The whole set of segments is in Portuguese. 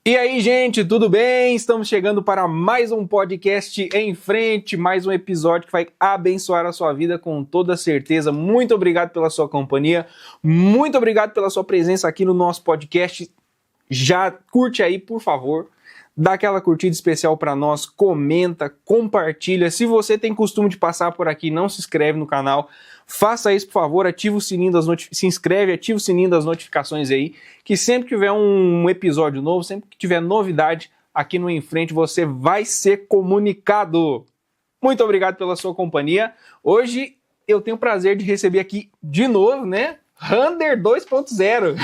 E aí, gente, tudo bem? Estamos chegando para mais um podcast em frente, mais um episódio que vai abençoar a sua vida com toda certeza. Muito obrigado pela sua companhia, muito obrigado pela sua presença aqui no nosso podcast. Já curte aí, por favor, dá aquela curtida especial para nós, comenta, compartilha. Se você tem costume de passar por aqui e não se inscreve no canal, faça isso, por favor, ativa o sininho se inscreve, ativa o sininho das notificações aí, que sempre que tiver um episódio novo, sempre que tiver novidade aqui no Em Frente, você vai ser comunicado. Muito obrigado pela sua companhia. Hoje eu tenho o prazer de receber aqui de novo, né? Rander 2.0.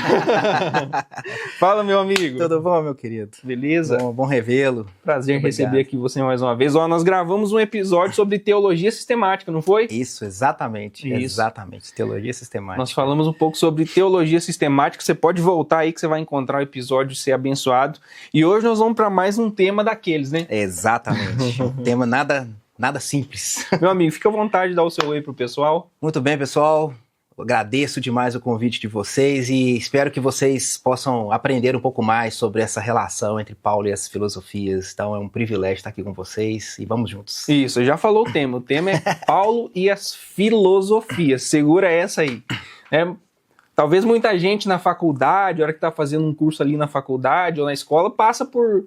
Fala, meu amigo. Tudo bom, meu querido? Beleza? Bom revê-lo. Prazer em receber aqui você mais uma vez. Nós gravamos um episódio sobre teologia sistemática, não foi? Isso, exatamente. Isso. Exatamente, teologia sistemática. Nós falamos um pouco sobre teologia sistemática. Você pode voltar aí que você vai encontrar o episódio e ser abençoado. E hoje nós vamos para mais um tema daqueles, né? Exatamente. Um tema nada simples. Meu amigo, fica à vontade de dar o seu oi pro pessoal. Muito bem, pessoal. Agradeço demais o convite de vocês e espero que vocês possam aprender um pouco mais sobre essa relação entre Paulo e as filosofias. Então é um privilégio estar aqui com vocês e vamos juntos. Isso, já falou o tema. O tema é Paulo e as filosofias. Segura essa aí. Talvez muita gente na faculdade, a hora que está fazendo um curso ali na faculdade ou na escola, passa por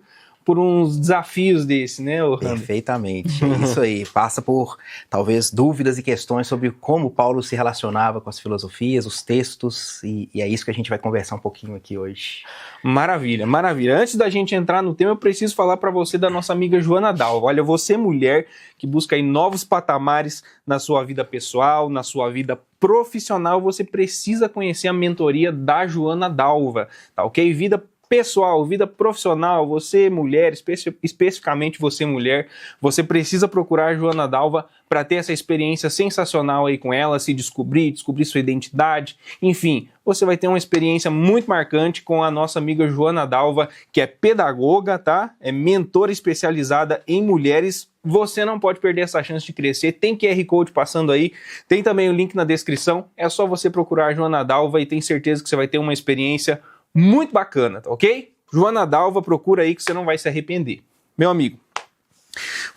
uns desafios desse, né, Rander? Perfeitamente, isso aí, passa por talvez dúvidas e questões sobre como Paulo se relacionava com as filosofias, os textos, e é isso que a gente vai conversar um pouquinho aqui hoje. Maravilha, maravilha. Antes da gente entrar no tema, eu preciso falar para você da nossa amiga Joana Dalva. Olha, você mulher que busca aí novos patamares na sua vida pessoal, na sua vida profissional, você precisa conhecer a mentoria da Joana Dalva, tá ok? Vida pessoal, vida profissional, você mulher, especificamente você mulher, você precisa procurar a Joana Dalva para ter essa experiência sensacional aí com ela, se descobrir sua identidade, enfim, você vai ter uma experiência muito marcante com a nossa amiga Joana Dalva, que é pedagoga, tá? É mentora especializada em mulheres. Você não pode perder essa chance de crescer, tem QR Code passando aí, tem também o link na descrição, é só você procurar a Joana Dalva e tem certeza que você vai ter uma experiência muito bacana, tá ok? Joana Dalva, procura aí que você não vai se arrepender. Meu amigo,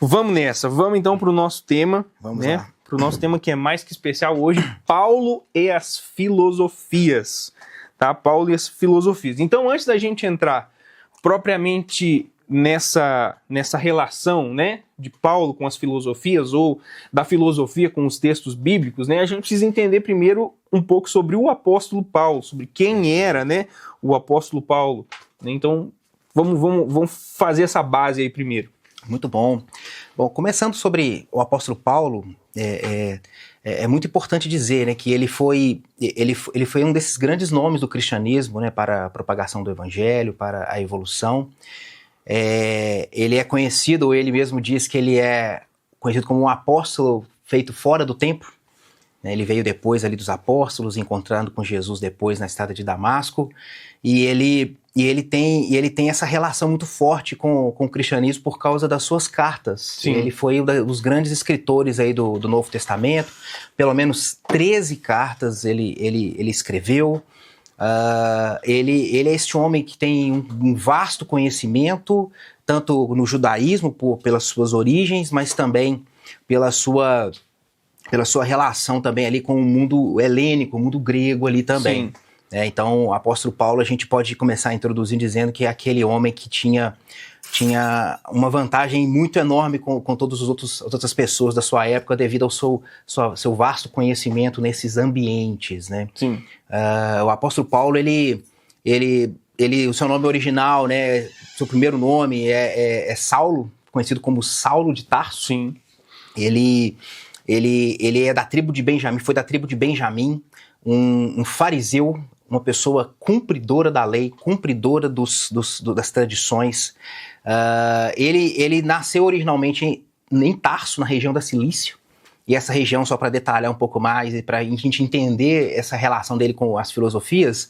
vamos nessa. Vamos então para o nosso tema. Vamos né? lá. Para o nosso tema que é mais que especial hoje, Paulo e as filosofias. Tá? Paulo e as filosofias. Então, antes da gente entrar propriamente nessa relação, né, de Paulo com as filosofias ou da filosofia com os textos bíblicos, né, a gente precisa entender primeiro um pouco sobre o apóstolo Paulo, sobre quem era, né, o apóstolo Paulo. Então, vamos fazer essa base aí primeiro. Muito bom. Bom, começando sobre o apóstolo Paulo, é muito importante dizer, né, que ele foi um desses grandes nomes do cristianismo, né, para a propagação do evangelho, para a evolução. Ele é conhecido, ou ele mesmo diz que ele é conhecido como um apóstolo feito fora do tempo. Ele veio depois ali dos apóstolos, encontrando com Jesus depois na estrada de Damasco, e ele tem essa relação muito forte com o cristianismo por causa das suas cartas. Sim. Ele foi um dos grandes escritores aí do Novo Testamento, pelo menos 13 cartas ele escreveu. Ele é este homem que tem um vasto conhecimento, tanto no judaísmo, pelas suas origens, mas também pela sua relação também ali com o mundo helênico, o mundo grego ali também. Então, o apóstolo Paulo, a gente pode começar a introduzir dizendo que é aquele homem que tinha uma vantagem muito enorme com todas as outras pessoas da sua época devido ao seu vasto conhecimento nesses ambientes, né? Sim. O apóstolo Paulo, o seu nome original, né, seu primeiro nome é Saulo, conhecido como Saulo de Tarso. Sim. Ele é da tribo de Benjamim, foi da tribo de Benjamim, um fariseu, uma pessoa cumpridora da lei, cumpridora das tradições. Ele nasceu originalmente em Tarso, na região da Cilícia, e essa região, só para detalhar um pouco mais, e para a gente entender essa relação dele com as filosofias,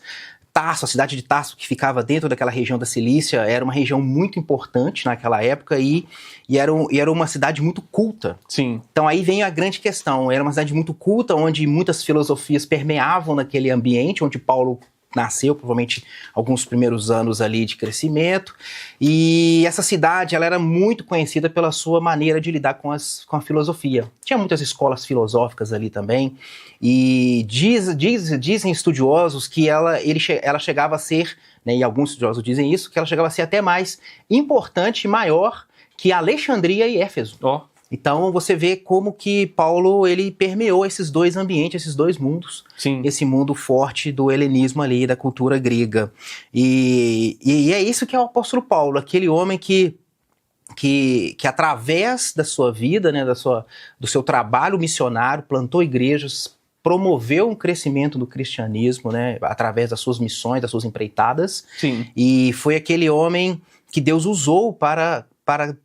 Tarso, a cidade de Tarso, que ficava dentro daquela região da Cilícia, era uma região muito importante naquela época e era uma cidade muito culta. Sim. Então aí vem a grande questão, era uma cidade muito culta, onde muitas filosofias permeavam naquele ambiente, onde Paulo nasceu, provavelmente alguns primeiros anos ali de crescimento, e essa cidade ela era muito conhecida pela sua maneira de lidar com a filosofia. Tinha muitas escolas filosóficas ali também, e dizem estudiosos que ela chegava a ser, né, e alguns estudiosos dizem isso, que ela chegava a ser até mais importante e maior que Alexandria e Éfeso. Então você vê como que Paulo ele permeou esses dois ambientes, esses dois mundos. Sim. Esse mundo forte do helenismo ali, da cultura grega. E é isso que é o apóstolo Paulo, aquele homem que através da sua vida, né, do seu trabalho missionário, plantou igrejas, promoveu um crescimento do cristianismo, né, através das suas missões, das suas empreitadas. Sim. E foi aquele homem que Deus usou para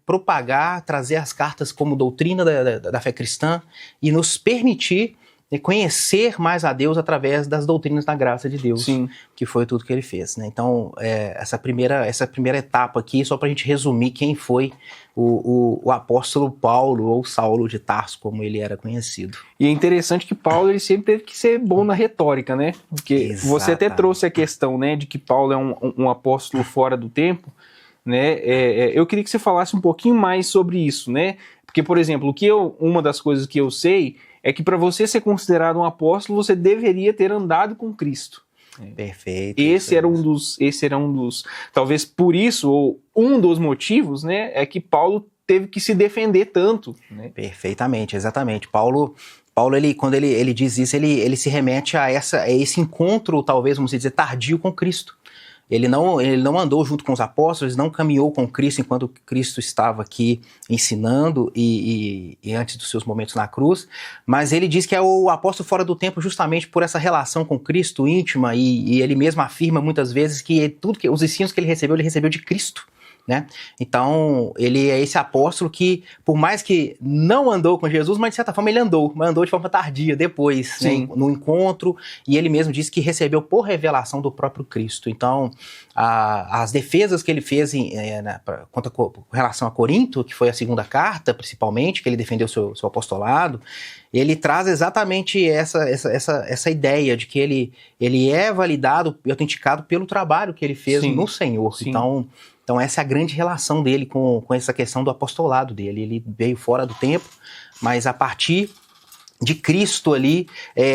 propagar, trazer as cartas como doutrina da fé cristã e nos permitir conhecer mais a Deus através das doutrinas da graça de Deus. Sim. Que foi tudo que ele fez, né? Então, essa primeira etapa aqui, só para a gente resumir quem foi o apóstolo Paulo, ou Saulo de Tarso, como ele era conhecido. E é interessante que Paulo ele sempre teve que ser bom na retórica, né? Porque Exatamente. Você até trouxe a questão, né, de que Paulo é um apóstolo fora do tempo, né? Eu queria que você falasse um pouquinho mais sobre isso, né? Porque, por exemplo, uma das coisas que eu sei é que para você ser considerado um apóstolo, você deveria ter andado com Cristo. Perfeito. Esse era um dos, talvez por isso, ou um dos motivos, né, é que Paulo teve que se defender tanto, né? Perfeitamente, exatamente. Paulo ele, quando ele diz isso, ele se remete a esse encontro, talvez, vamos dizer, tardio com Cristo. Ele não andou junto com os apóstolos, não caminhou com Cristo enquanto Cristo estava aqui ensinando e antes dos seus momentos na cruz, mas ele diz que é o apóstolo fora do tempo justamente por essa relação com Cristo íntima e ele mesmo afirma muitas vezes que os ensinos que ele recebeu de Cristo. Né? Então, ele é esse apóstolo que, por mais que não andou com Jesus, mas de certa forma ele mas andou de forma tardia, depois, né, no encontro, e ele mesmo disse que recebeu por revelação do próprio Cristo. Então, as defesas que ele fez com relação a Corinto, que foi a segunda carta, principalmente, que ele defendeu seu apostolado, ele traz exatamente essa ideia de que ele é validado e autenticado pelo trabalho que ele fez no Senhor. Sim. Então essa é a grande relação dele com essa questão do apostolado dele. Ele veio fora do tempo, mas a partir de Cristo ali,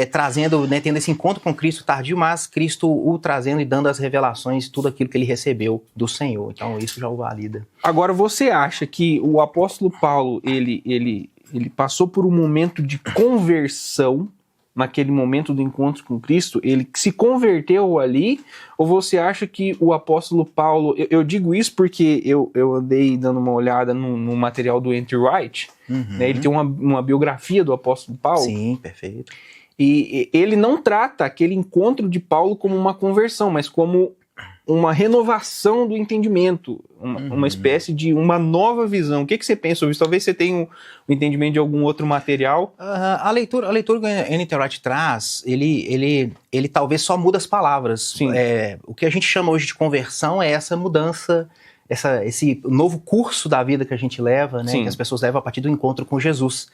trazendo, né, tendo esse encontro com Cristo tardio, mas Cristo o trazendo e dando as revelações, tudo aquilo que ele recebeu do Senhor. Então isso já o valida. Agora, você acha que o apóstolo Paulo, ele passou por um momento de conversão, naquele momento do encontro com Cristo, ele se converteu ali, ou você acha que o apóstolo Paulo, eu digo isso porque eu andei dando uma olhada no material do N.T. Wright, né, ele tem uma biografia do apóstolo Paulo. Sim, perfeito. E ele não trata aquele encontro de Paulo como uma conversão, mas como uma renovação do entendimento, uma espécie de uma nova visão. O que você pensa sobre isso? Talvez você tenha um entendimento de algum outro material. A leitura que o N.T. Wright traz, ele talvez só muda as palavras. Sim. O que a gente chama hoje de conversão é essa mudança, esse novo curso da vida que a gente leva, né, que as pessoas levam a partir do encontro com Jesus.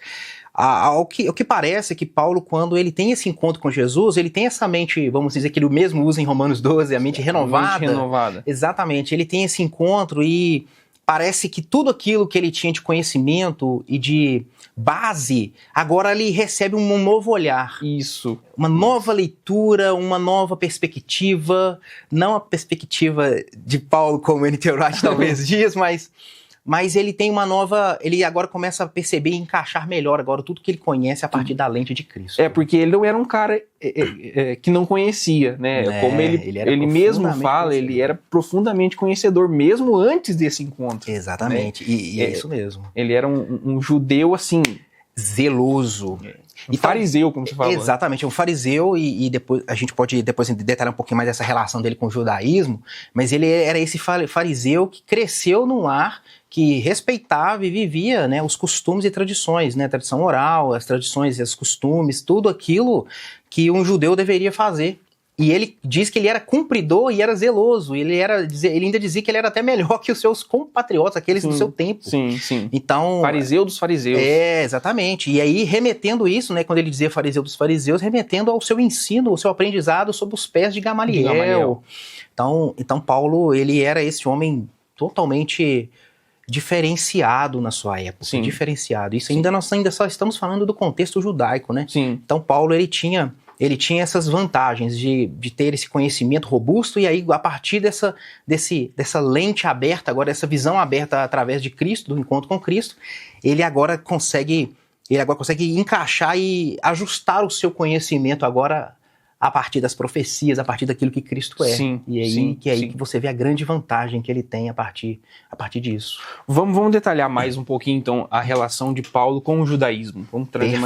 O que parece é que Paulo, quando ele tem esse encontro com Jesus, ele tem essa mente, vamos dizer, que ele mesmo usa em Romanos 12, a mente renovada. Mente renovada. Exatamente, ele tem esse encontro e parece que tudo aquilo que ele tinha de conhecimento e de base, agora ele recebe um novo olhar. Isso. Uma nova leitura, uma nova perspectiva, não a perspectiva de Paulo, como N.T. Wright talvez diz, mas ele tem uma nova... Ele agora começa a perceber e encaixar melhor agora tudo que ele conhece a partir da lente de Cristo. Porque ele não era um cara que não conhecia, né? Como ele mesmo fala, ele era profundamente conhecedor, mesmo antes desse encontro. Exatamente, né? E é isso mesmo. Ele era um judeu, assim... zeloso. E fariseu, como você falou. Exatamente, um fariseu, e depois a gente pode detalhar um pouquinho mais dessa relação dele com o judaísmo, mas ele era esse fariseu que cresceu num lar que respeitava e vivia, né, os costumes e tradições, né, a tradição oral, as tradições e os costumes, tudo aquilo que um judeu deveria fazer. E ele diz que ele era cumpridor e era zeloso. Ele ainda dizia que ele era até melhor que os seus compatriotas, aqueles do seu tempo. Sim, sim. Então, fariseu dos fariseus. Exatamente. E aí, remetendo isso, né, quando ele dizia fariseu dos fariseus, remetendo ao seu ensino, ao seu aprendizado sob os pés de Gamaliel. Então, Paulo, ele era esse homem totalmente diferenciado na sua época. Sim. Diferenciado. Isso nós ainda só estamos falando do contexto judaico, né? Sim. Então, Paulo, ele tinha essas vantagens de ter esse conhecimento robusto, e aí, a partir dessa lente aberta, agora dessa visão aberta através de Cristo, do encontro com Cristo, ele agora consegue encaixar e ajustar o seu conhecimento agora a partir das profecias, a partir daquilo que Cristo é. Sim, e aí, que você vê a grande vantagem que ele tem a partir disso. Vamos detalhar mais um pouquinho, então, a relação de Paulo com o judaísmo. Vamos trazer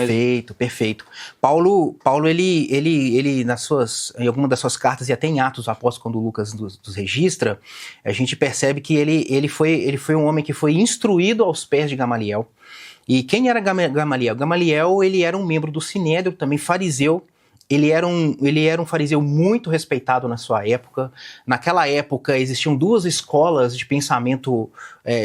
Perfeito. Paulo, ele em alguma das suas cartas, e até em Atos Apóstolos, quando o Lucas nos registra, a gente percebe que ele foi um homem que foi instruído aos pés de Gamaliel. E quem era Gamaliel? Gamaliel, ele era um membro do Sinédrio, também fariseu. Ele era um fariseu muito respeitado na sua época. Naquela época existiam duas escolas de pensamento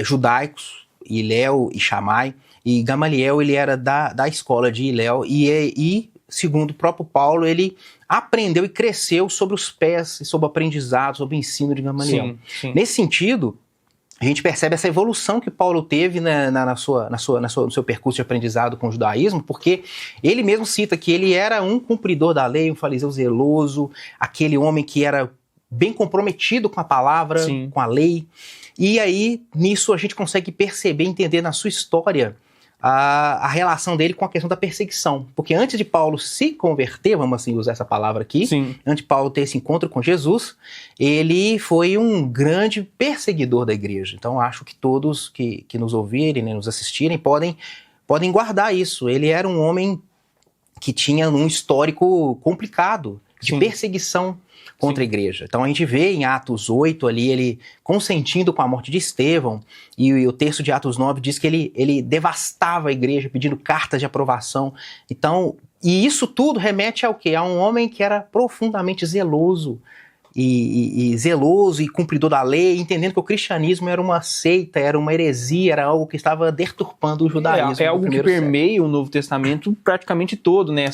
judaicos, Hilel e Shammai, e Gamaliel ele era da escola de Hilel, e segundo o próprio Paulo, ele aprendeu e cresceu sobre os pés, sob o aprendizado, sob o ensino de Gamaliel. Sim. Nesse sentido, a gente percebe essa evolução que Paulo teve no seu percurso de aprendizado com o judaísmo, porque ele mesmo cita que ele era um cumpridor da lei, um fariseu zeloso, aquele homem que era bem comprometido com a palavra, com a lei. E aí, nisso, a gente consegue perceber, entender na sua história a relação dele com a questão da perseguição. Porque antes de Paulo se converter, vamos assim usar essa palavra aqui, antes de Paulo ter esse encontro com Jesus, ele foi um grande perseguidor da igreja. Então acho que todos que nos ouvirem, né, nos assistirem, podem guardar isso. Ele era um homem que tinha um histórico complicado de perseguição contra a igreja. Então a gente vê em Atos 8 ali, ele consentindo com a morte de Estevão, e o texto de Atos 9 diz que ele devastava a igreja, pedindo cartas de aprovação. Então, e isso tudo remete ao quê? A um homem que era profundamente zeloso, zeloso e cumpridor da lei, entendendo que o cristianismo era uma seita, era uma heresia, era algo que estava deturpando o judaísmo. É algo que permeia o Novo Testamento praticamente todo, né?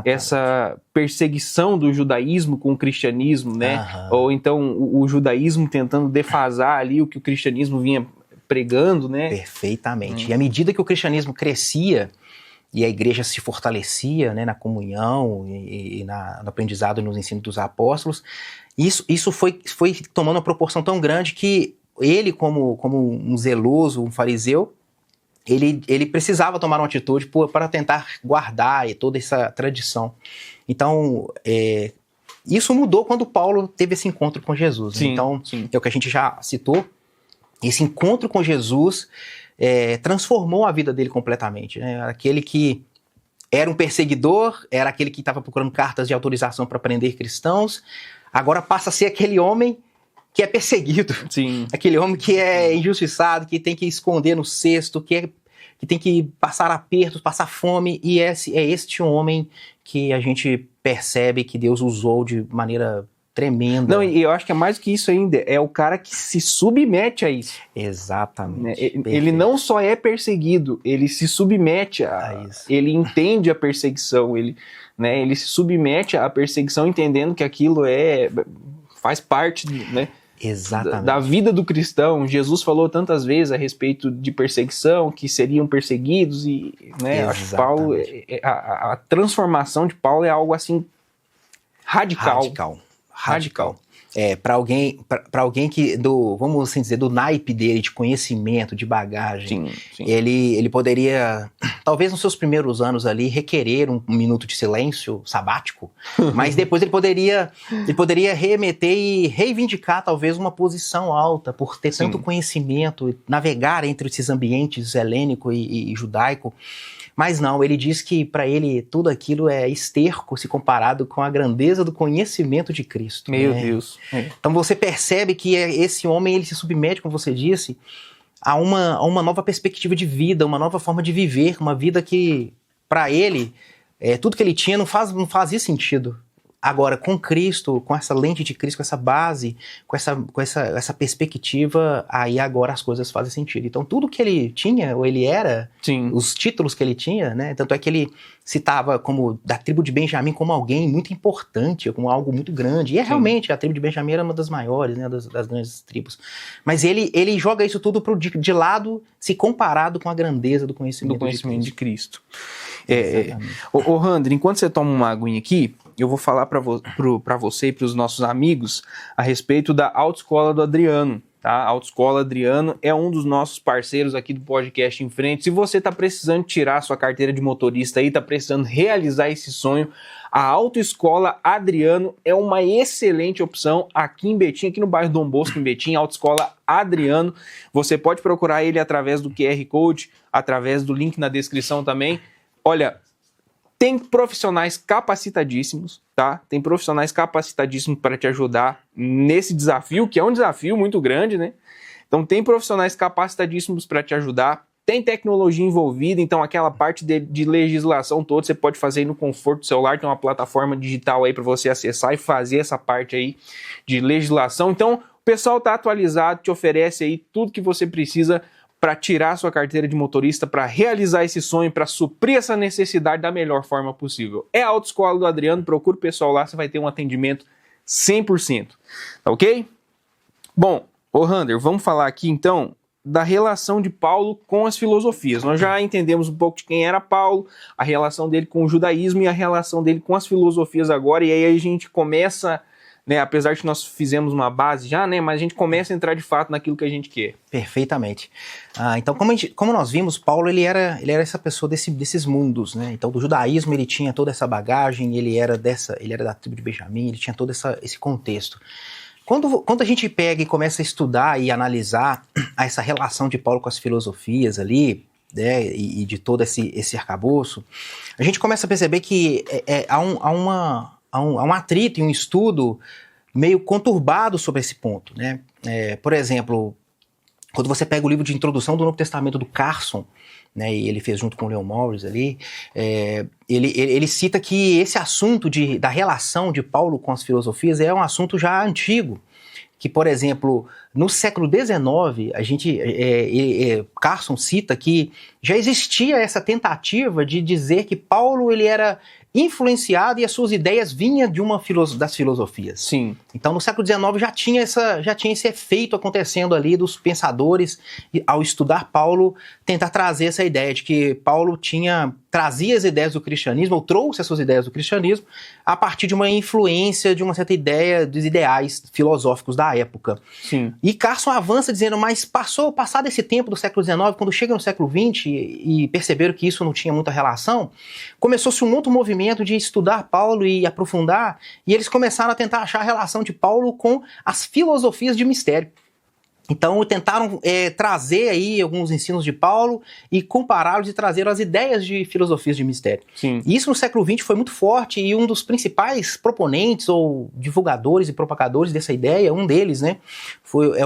Essa perseguição do judaísmo com o cristianismo, né? Ou então o judaísmo tentando defasar ali o que o cristianismo vinha pregando, né? Perfeitamente. E à medida que o cristianismo crescia e a igreja se fortalecia, né, na comunhão e no aprendizado e nos ensinos dos apóstolos, isso foi tomando uma proporção tão grande que ele, como um zeloso, um fariseu, ele precisava tomar uma atitude para tentar guardar toda essa tradição. Então, isso mudou quando Paulo teve esse encontro com Jesus. Então, é o que a gente já citou, esse encontro com Jesus transformou a vida dele completamente, né? Aquele que era um perseguidor, era aquele que estava procurando cartas de autorização para prender cristãos, agora passa a ser aquele homem que é perseguido, aquele homem que é injustiçado, que tem que esconder no cesto, que tem que passar apertos, passar fome, e é este homem que a gente percebe que Deus usou de maneira tremenda. Não, e eu acho que é mais do que isso ainda, é o cara que se submete a isso. Exatamente. Ele não só é perseguido, ele se submete a isso. Ele entende a perseguição, ele se submete à perseguição entendendo que aquilo faz parte, né, da vida do cristão. Jesus falou tantas vezes a respeito de perseguição, que seriam perseguidos, e, né, acho que Paulo, a transformação de Paulo é algo assim radical. Para alguém que, vamos assim dizer, do naipe dele, de conhecimento, de bagagem, ele poderia, talvez nos seus primeiros anos ali, requerer um minuto de silêncio sabático, mas depois ele poderia remeter e reivindicar talvez uma posição alta, por ter tanto conhecimento, navegar entre esses ambientes helênico e judaico. Mas não, ele diz que para ele tudo aquilo é esterco se comparado com a grandeza do conhecimento de Cristo. Meu Deus. Então você percebe que esse homem, ele se submete, como você disse, a uma nova perspectiva de vida, uma nova forma de viver, uma vida que, para ele, tudo que ele tinha não fazia sentido. Agora, com Cristo, com essa lente de Cristo, com essa base, com essa perspectiva, aí agora as coisas fazem sentido. Então, tudo que ele tinha, ou ele era, Sim. os títulos que ele tinha, né? Tanto é que ele citava como da tribo de Benjamim como alguém muito importante, como algo muito grande. E realmente, a tribo de Benjamim era uma das maiores, né? Das grandes tribos. Mas ele joga isso tudo de lado, se comparado com a grandeza do conhecimento de Cristo. Ô Randro, enquanto você toma uma aguinha aqui, eu vou falar para você e para os nossos amigos a respeito da Autoescola do Adriano. Tá? A Autoescola Adriano é um dos nossos parceiros aqui do podcast Em Frente. Se você está precisando tirar sua carteira de motorista aí, está precisando realizar esse sonho, a Autoescola Adriano é uma excelente opção aqui em Betim, aqui no bairro Dom Bosco, em Betim, Autoescola Adriano. Você pode procurar ele através do QR Code, através do link na descrição também. Olha, tem profissionais capacitadíssimos, tá? Tem profissionais capacitadíssimos para te ajudar nesse desafio, que é um desafio muito grande, né? Então tem profissionais capacitadíssimos para te ajudar, tem tecnologia envolvida, então aquela parte de legislação toda você pode fazer aí no conforto do celular, tem uma plataforma digital aí para você acessar e fazer essa parte aí de legislação. Então o pessoal tá atualizado, te oferece aí tudo que você precisa para tirar sua carteira de motorista, para realizar esse sonho, para suprir essa necessidade da melhor forma possível. É a Autoescola do Adriano, procura o pessoal lá, você vai ter um atendimento 100%, tá ok? Bom, ô Rander, vamos falar aqui então da relação de Paulo com as filosofias. Nós já entendemos um pouco de quem era Paulo, a relação dele com o judaísmo e a relação dele com as filosofias agora, e aí a gente começa... Né, apesar de que nós fizemos uma base já, né, mas a gente começa a entrar de fato naquilo que a gente quer. Perfeitamente. Então, como nós vimos, Paulo ele era essa pessoa desses mundos, né? Então, do judaísmo ele tinha toda essa bagagem, ele era da tribo de Benjamim, ele tinha todo esse contexto. Quando a gente pega e começa a estudar e analisar essa relação de Paulo com as filosofias ali, né, e de todo esse arcabouço, a gente começa a perceber que há um atrito e um estudo meio conturbado sobre esse ponto, né? Por exemplo, quando você pega o livro de introdução do Novo Testamento do Carson, né, e ele fez junto com o Leon Morris ali, ele cita que esse assunto da relação de Paulo com as filosofias é um assunto já antigo, que, por exemplo, no século XIX, Carson cita que já existia essa tentativa de dizer que Paulo ele era influenciado e as suas ideias vinham das filosofias. Sim. Então, no século XIX já tinha esse efeito acontecendo ali dos pensadores, e, ao estudar Paulo, tentar trazer essa ideia de que Paulo trazia as ideias do cristianismo, ou trouxe as suas ideias do cristianismo, a partir de uma influência, de uma certa ideia dos ideais filosóficos da época. Sim. E Carson avança dizendo, mas passado esse tempo do século XIX, quando chega no século XX e perceberam que isso não tinha muita relação, começou-se um outro movimento de estudar Paulo e aprofundar, e eles começaram a tentar achar a relação de Paulo com as filosofias de mistério. Então tentaram trazer aí alguns ensinos de Paulo e compará-los e trazer as ideias de filosofias de mistério. Sim. E isso no século XX foi muito forte, e um dos principais proponentes ou divulgadores e propagadores dessa ideia, um deles, né,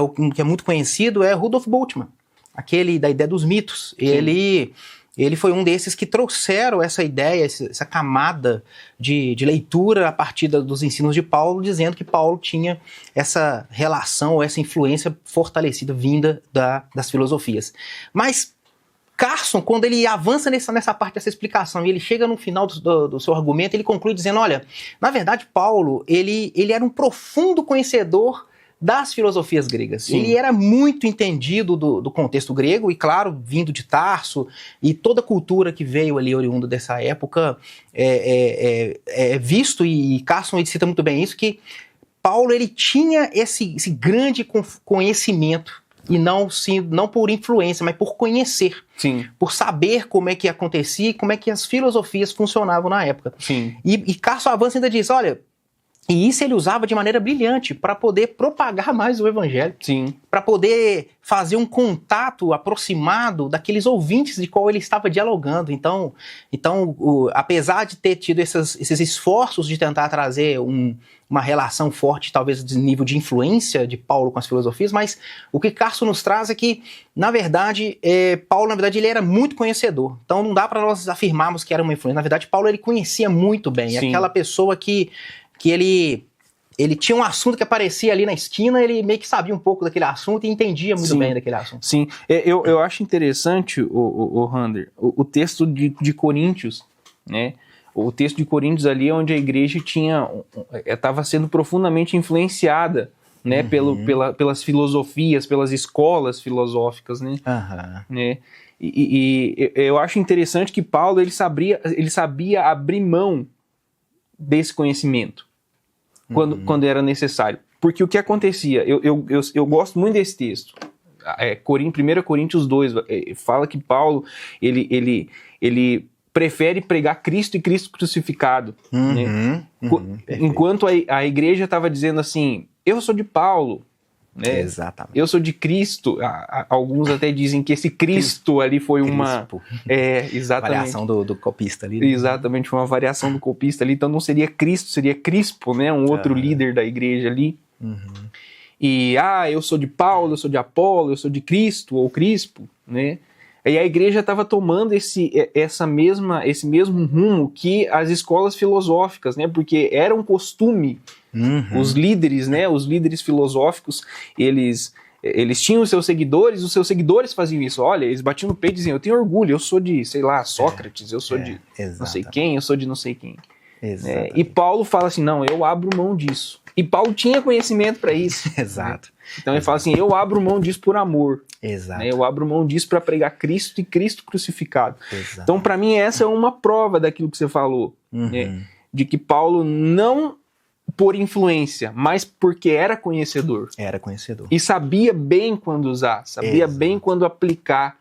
o que é muito conhecido, é Rudolf Bultmann, aquele da ideia dos mitos. Ele foi um desses que trouxeram essa ideia, essa camada de leitura a partir dos ensinos de Paulo, dizendo que Paulo tinha essa relação, essa influência fortalecida vinda das filosofias. Mas Carson, quando ele avança nessa parte dessa explicação e ele chega no final do seu argumento, ele conclui dizendo, olha, na verdade Paulo, ele era um profundo conhecedor das filosofias gregas. Sim. Ele era muito entendido do contexto grego, e claro, vindo de Tarso, e toda a cultura que veio ali oriunda dessa época visto, e Carson cita muito bem isso, que Paulo ele tinha esse grande conhecimento, e não por influência, mas por conhecer. Sim. Por saber como é que acontecia e como é que as filosofias funcionavam na época. Sim. E Carson avança e ainda diz, olha, e isso ele usava de maneira brilhante para poder propagar mais o evangelho. Sim. Para poder fazer um contato aproximado daqueles ouvintes de qual ele estava dialogando. Então apesar de ter tido esses esforços de tentar trazer uma relação forte, talvez de nível de influência de Paulo com as filosofias, mas o que Carson nos traz é que, na verdade, Paulo, ele era muito conhecedor. Então não dá para nós afirmarmos que era uma influência. Na verdade, Paulo ele conhecia muito bem. Sim. Aquela pessoa que que ele tinha um assunto que aparecia ali na esquina, ele meio que sabia um pouco daquele assunto e entendia muito bem daquele assunto. Sim, eu acho interessante, o Rander, o texto de Coríntios, né? O texto de Coríntios ali, onde a igreja estava sendo profundamente influenciada, né? Pelas filosofias, pelas escolas filosóficas, né? Né? E eu acho interessante que Paulo ele sabia abrir mão desse conhecimento quando era necessário. Porque o que acontecia, eu gosto muito desse texto, 1 Coríntios 2, fala que Paulo ele prefere pregar Cristo e Cristo crucificado. Né? Enquanto a igreja estava dizendo assim, eu sou de Paulo, né? Exatamente. Eu sou de Cristo. Alguns até dizem que esse Cristo ali foi uma... exatamente. Variação do copista ali. Né? Exatamente, foi uma variação do copista ali. Então não seria Cristo, seria Crispo, né? Um outro líder da igreja ali. E, eu sou de Paulo, eu sou de Apolo, eu sou de Cristo ou Crispo, né? E a igreja estava tomando esse mesmo rumo que as escolas filosóficas, né? Porque era um costume, os líderes, né? Os líderes filosóficos, eles tinham os seus seguidores faziam isso. Olha, eles batiam no peito e diziam, eu tenho orgulho, eu sou de, sei lá, Sócrates, eu sou de não sei quem, eu sou de não sei quem. E Paulo fala assim, não, eu abro mão disso. E Paulo tinha conhecimento para isso. Exato. Então ele fala assim, eu abro mão disso por amor. Exato. Né? Eu abro mão disso para pregar Cristo e Cristo crucificado. Exato. Então para mim essa é uma prova daquilo que você falou. Né? De que Paulo não por influência, mas porque era conhecedor. Era conhecedor. E sabia bem quando usar, sabia bem quando aplicar,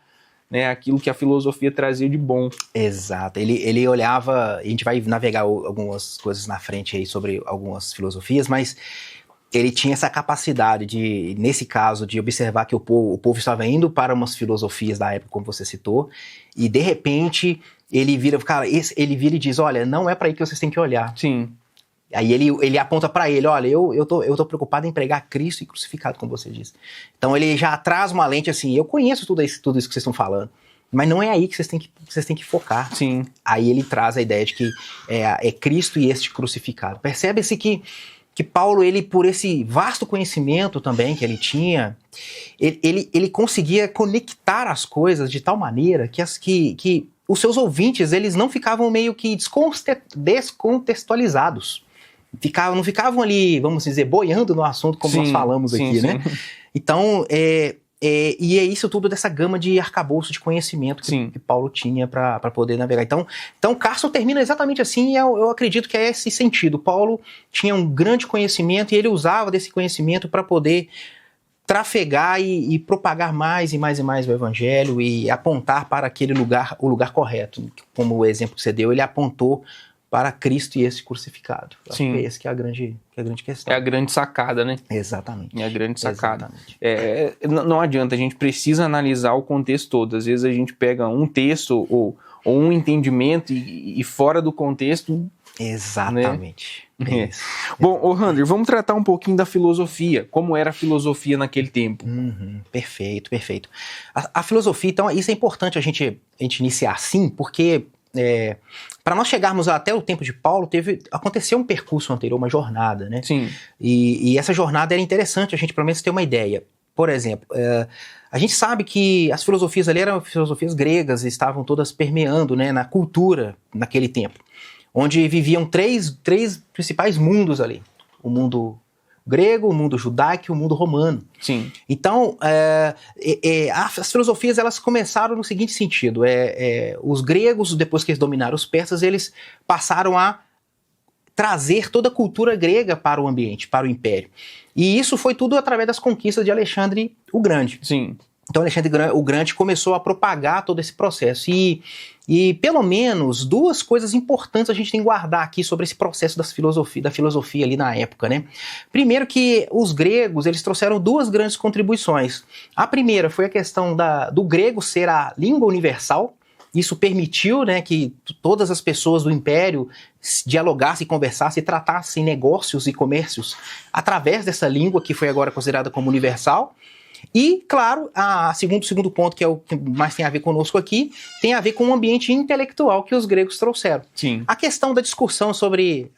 né, aquilo que a filosofia trazia de bom. Exato. Ele olhava, a gente vai navegar algumas coisas na frente aí sobre algumas filosofias, mas ele tinha essa capacidade de, nesse caso, de observar que o povo estava indo para umas filosofias da época, como você citou, e de repente ele vira e diz, olha, não é para aí que vocês têm que olhar. Sim. Aí ele aponta para ele, olha, eu tô preocupado em pregar Cristo e crucificado, como você disse. Então ele já traz uma lente assim, eu conheço tudo isso que vocês estão falando, mas não é aí que vocês têm que focar. Sim. Aí ele traz a ideia de que é Cristo e este crucificado. Percebe-se que Paulo, ele por esse vasto conhecimento também que ele tinha, ele conseguia conectar as coisas de tal maneira que os seus ouvintes, eles não ficavam meio que descontextualizados. Não ficavam ali, vamos dizer, boiando no assunto como nós falamos aqui, né? Então, e é isso tudo dessa gama de arcabouço de conhecimento que Paulo tinha para poder navegar. Então Carson termina exatamente assim, e eu acredito que é esse sentido. Paulo tinha um grande conhecimento e ele usava desse conhecimento para poder trafegar e propagar mais e mais e mais o evangelho e apontar para aquele lugar, o lugar correto. Como o exemplo que você deu, ele apontou para Cristo e esse crucificado. Acho que é esse que é a grande questão. É a grande sacada, né? Exatamente. É a grande sacada. Não adianta, a gente precisa analisar o contexto todo. Às vezes a gente pega um texto ou um entendimento e fora do contexto... Exatamente. Né? Bom, Rander, vamos tratar um pouquinho da filosofia. Como era a filosofia naquele tempo? Perfeito. A filosofia, então, isso é importante a gente iniciar assim, porque... para nós chegarmos até o tempo de Paulo, aconteceu um percurso anterior, uma jornada, né? Sim. E essa jornada era interessante, a gente pelo menos ter uma ideia. Por exemplo, a gente sabe que as filosofias ali eram filosofias gregas e estavam todas permeando, né, na cultura naquele tempo, onde viviam três principais mundos ali. O mundo grego, o mundo judaico e o mundo romano. Sim. Então, as filosofias elas começaram no seguinte sentido. Os gregos, depois que eles dominaram os persas, eles passaram a trazer toda a cultura grega para o ambiente, para o império. E isso foi tudo através das conquistas de Alexandre o Grande. Sim. Então, Alexandre o Grande começou a propagar todo esse processo. E pelo menos duas coisas importantes a gente tem que guardar aqui sobre esse processo da filosofia ali na época, né? Primeiro que os gregos, eles trouxeram duas grandes contribuições. A primeira foi a questão do grego ser a língua universal. Isso permitiu, né, que todas as pessoas do império dialogassem, conversassem e tratassem negócios e comércios através dessa língua que foi agora considerada como universal. E, claro, segundo ponto, que é o que mais tem a ver conosco aqui, tem a ver com o ambiente intelectual que os gregos trouxeram. Sim. A questão da discussão sobre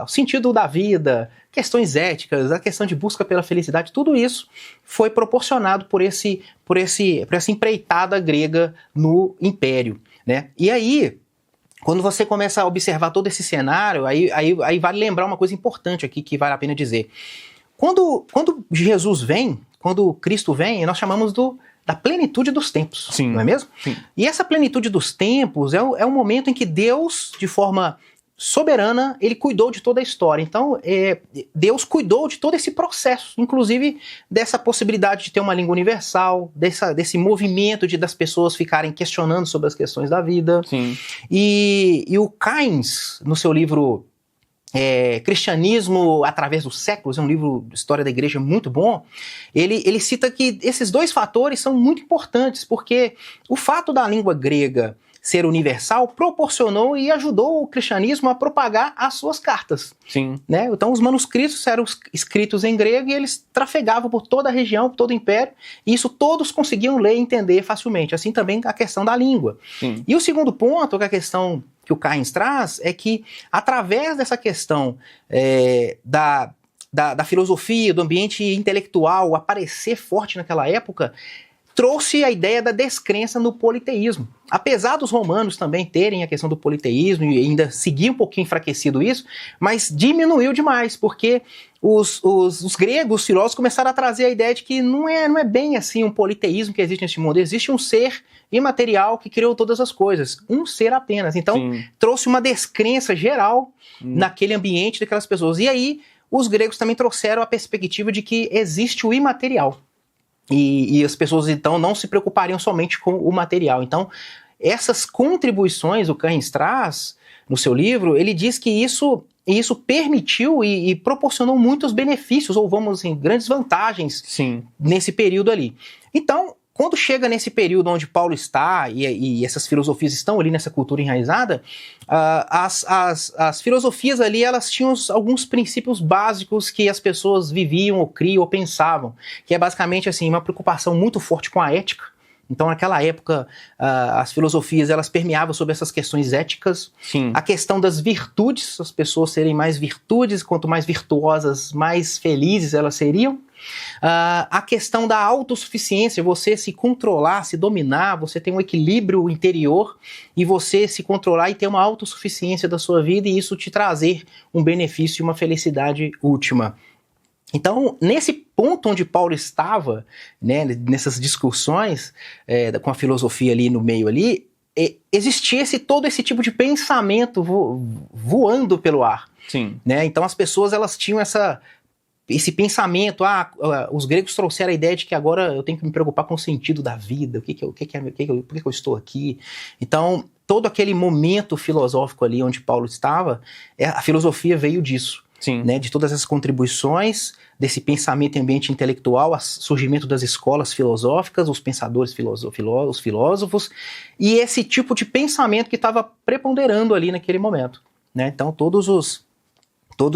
o sentido da vida, questões éticas, a questão de busca pela felicidade, tudo isso foi proporcionado por essa empreitada grega no Império, né? E aí, quando você começa a observar todo esse cenário, aí vale lembrar uma coisa importante aqui que vale a pena dizer. Quando Jesus vem, quando Cristo vem, nós chamamos da plenitude dos tempos, Sim. não é mesmo? Sim. E essa plenitude dos tempos é o momento em que Deus, de forma soberana, ele cuidou de toda a história. Então, Deus cuidou de todo esse processo, inclusive dessa possibilidade de ter uma língua universal, desse movimento das pessoas ficarem questionando sobre as questões da vida. Sim. E o Keynes, no seu livro Cristianismo através dos séculos, é um livro de história da igreja muito bom, ele cita que esses dois fatores são muito importantes, porque o fato da língua grega ser universal proporcionou e ajudou o cristianismo a propagar as suas cartas. Sim. Né? Então os manuscritos eram escritos em grego e eles trafegavam por toda a região, por todo o império, e isso todos conseguiam ler e entender facilmente. Assim também a questão da língua. Sim. E o segundo ponto, que é a questão que o Keynes traz, é que através dessa questão da filosofia, do ambiente intelectual aparecer forte naquela época, trouxe a ideia da descrença no politeísmo. Apesar dos romanos também terem a questão do politeísmo e ainda seguir um pouquinho enfraquecido isso, mas diminuiu demais, porque os gregos, os filósofos, começaram a trazer a ideia de que não é bem assim um politeísmo que existe neste mundo, existe um ser imaterial que criou todas as coisas, um ser apenas. Então, Sim. trouxe uma descrença geral naquele ambiente daquelas pessoas. E aí, os gregos também trouxeram a perspectiva de que existe o imaterial. E as pessoas, então, não se preocupariam somente com o material. Então, essas contribuições o Keynes traz no seu livro, ele diz que isso permitiu e proporcionou muitos benefícios, ou vamos assim, grandes vantagens. Sim. Nesse período ali. Então, quando chega nesse período onde Paulo está e essas filosofias estão ali nessa cultura enraizada, as filosofias ali, elas tinham alguns princípios básicos que as pessoas viviam, ou criam, ou pensavam, que é basicamente assim, uma preocupação muito forte com a ética. Então, naquela época, as filosofias, elas permeavam sobre essas questões éticas. Sim. A questão das virtudes, as pessoas serem mais virtudes, quanto mais virtuosas, mais felizes elas seriam. A questão da autossuficiência, você se controlar, se dominar, você ter um equilíbrio interior e você se controlar e ter uma autossuficiência da sua vida e isso te trazer um benefício e uma felicidade última. Então, nesse ponto onde Paulo estava, né, nessas discussões com a filosofia ali no meio ali, existia todo esse tipo de pensamento voando pelo ar. Sim. Né? Então as pessoas, elas tinham esse pensamento, os gregos trouxeram a ideia de que agora eu tenho que me preocupar com o sentido da vida, por que eu estou aqui. Então, todo aquele momento filosófico ali onde Paulo estava, a filosofia veio disso. Sim. Né, de todas essas contribuições, desse pensamento em ambiente intelectual, o surgimento das escolas filosóficas, os pensadores os filósofos, e esse tipo de pensamento que estava preponderando ali naquele momento. Né? Então, todos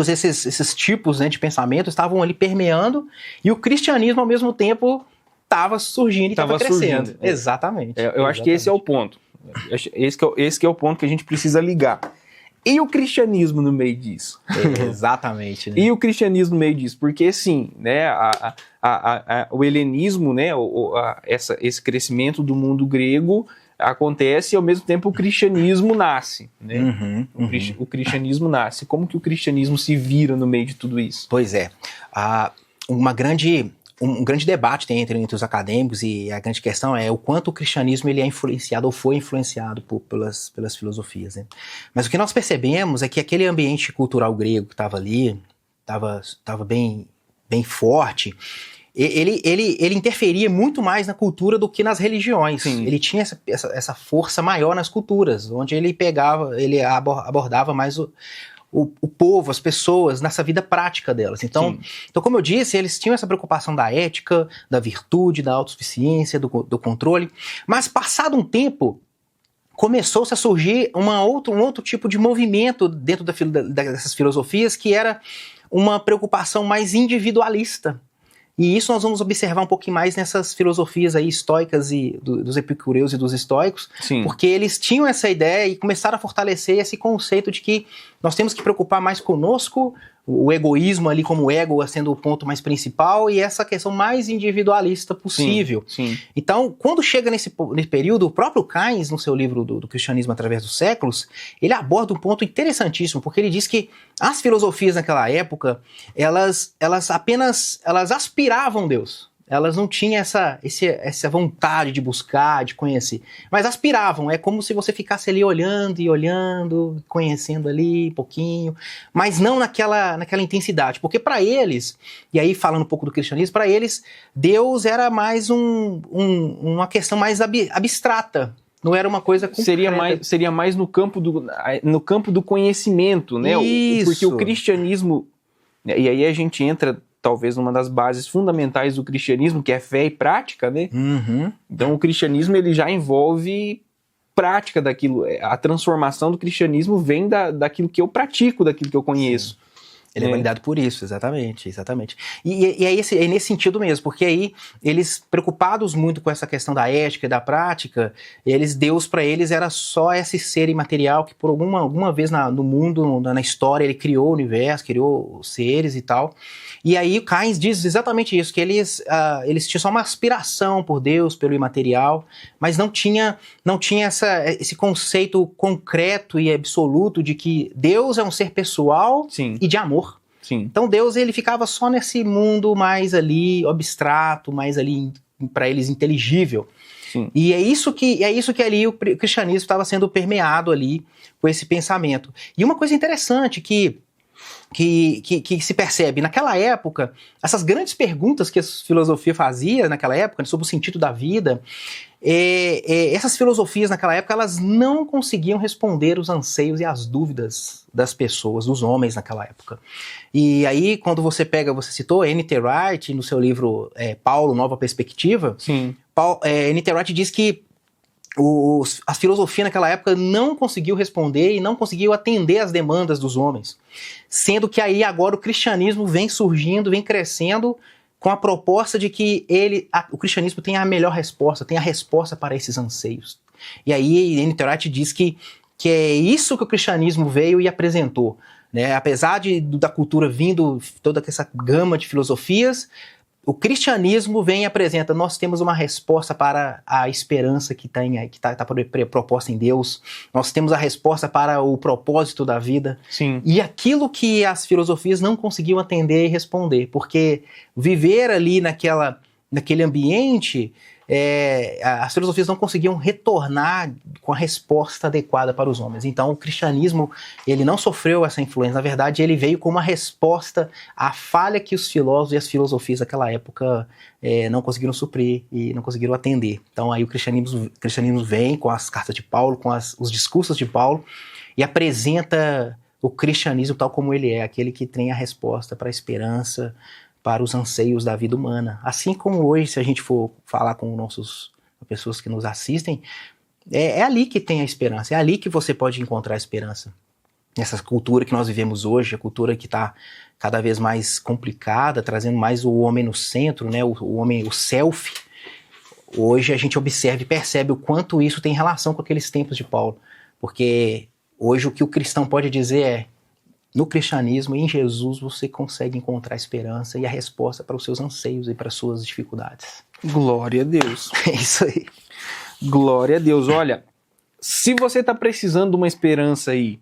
esses tipos, né, de pensamento estavam ali permeando, e o cristianismo, ao mesmo tempo, estava surgindo e estava crescendo. Exatamente. Eu acho que esse é o ponto. Esse que é o ponto que a gente precisa ligar. E o cristianismo no meio disso? Exatamente. Né? E o cristianismo no meio disso? Porque, sim, né, o helenismo, né, esse crescimento do mundo grego acontece e, ao mesmo tempo, o cristianismo nasce. Né? O cristianismo nasce. Como que o cristianismo se vira no meio de tudo isso? Pois é. Um grande debate tem entre os acadêmicos e a grande questão é o quanto o cristianismo ele é influenciado ou foi influenciado pelas filosofias. Né? Mas o que nós percebemos é que aquele ambiente cultural grego que estava ali, estava bem forte, ele interferia muito mais na cultura do que nas religiões. Sim. Ele tinha essa força maior nas culturas, onde ele abordava mais o povo, as pessoas, nessa vida prática delas. Então, como eu disse, eles tinham essa preocupação da ética, da virtude, da autossuficiência, do controle. Mas, passado um tempo, começou-se a surgir um outro tipo de movimento dentro dessas filosofias, que era uma preocupação mais individualista. E isso nós vamos observar um pouquinho mais nessas filosofias aí estoicas e dos epicureus e dos estoicos, Sim. porque eles tinham essa ideia e começaram a fortalecer esse conceito de que nós temos que preocupar mais conosco, o egoísmo ali como ego sendo o ponto mais principal e essa questão mais individualista possível. Sim. Então, quando chega nesse período, o próprio Keynes, no seu livro do Cristianismo através dos séculos, ele aborda um ponto interessantíssimo, porque ele diz que as filosofias naquela época, elas aspiravam Deus. Elas não tinham essa vontade de buscar, de conhecer, mas aspiravam. É como se você ficasse ali olhando, conhecendo ali um pouquinho, mas não naquela intensidade. Porque para eles, e aí falando um pouco do cristianismo, para eles, Deus era mais uma questão mais abstrata. Não era uma coisa concreta. Seria mais no campo do conhecimento, né? Isso. Porque o cristianismo, e aí a gente entra talvez numa das bases fundamentais do cristianismo, que é fé e prática, né? Uhum. Então o cristianismo ele já envolve prática daquilo, a transformação do cristianismo vem daquilo que eu pratico, daquilo que eu conheço. Sim. Ele é validado por isso, exatamente. E é nesse sentido mesmo, porque aí eles, preocupados muito com essa questão da ética e da prática, Deus para eles era só esse ser imaterial que por alguma vez no mundo, na história, ele criou o universo, criou os seres e tal. E aí o Keynes diz exatamente isso, que eles tinham só uma aspiração por Deus, pelo imaterial, mas não tinha esse conceito concreto e absoluto de que Deus é um ser pessoal. Sim. E de amor. Sim. Então Deus ele ficava só nesse mundo mais ali abstrato, mais ali para eles inteligível. Sim. E é isso que ali o cristianismo estava sendo permeado ali com esse pensamento. E uma coisa interessante que se percebe naquela época, essas grandes perguntas que a filosofia fazia naquela época sobre o sentido da vida, essas filosofias naquela época elas não conseguiam responder os anseios e as dúvidas das pessoas, dos homens naquela época. E aí quando você citou N.T. Wright no seu livro Paulo, Nova Perspectiva. Sim. N.T. Wright diz que a filosofia naquela época não conseguiu responder e não conseguiu atender às demandas dos homens, sendo que aí agora o cristianismo vem surgindo, vem crescendo com a proposta de que o cristianismo tem a melhor resposta, tem a resposta para esses anseios. E aí N.T. Wright diz que é isso que o cristianismo veio e apresentou, né? Apesar da cultura vindo, toda essa gama de filosofias, o cristianismo vem e apresenta, nós temos uma resposta para a esperança que está proposta em Deus, nós temos a resposta para o propósito da vida. Sim. E aquilo que as filosofias não conseguiam atender e responder, porque viver ali naquele ambiente, as filosofias não conseguiam retornar com a resposta adequada para os homens. Então o cristianismo ele não sofreu essa influência, na verdade ele veio como uma resposta à falha que os filósofos e as filosofias daquela época não conseguiram suprir e não conseguiram atender. Então aí o cristianismo vem com as cartas de Paulo, com os discursos de Paulo e apresenta o cristianismo tal como ele é, aquele que tem a resposta para a esperança, para os anseios da vida humana. Assim como hoje, se a gente for falar com pessoas que nos assistem, é ali que tem a esperança, é ali que você pode encontrar a esperança. Nessa cultura que nós vivemos hoje, a cultura que está cada vez mais complicada, trazendo mais o homem no centro, né? O homem, o self. Hoje a gente observa e percebe o quanto isso tem relação com aqueles tempos de Paulo. Porque hoje o que o cristão pode dizer é: no cristianismo, em Jesus, você consegue encontrar esperança e a resposta para os seus anseios e para as suas dificuldades. Glória a Deus. É isso aí. Glória a Deus. Olha, se você está precisando de uma esperança aí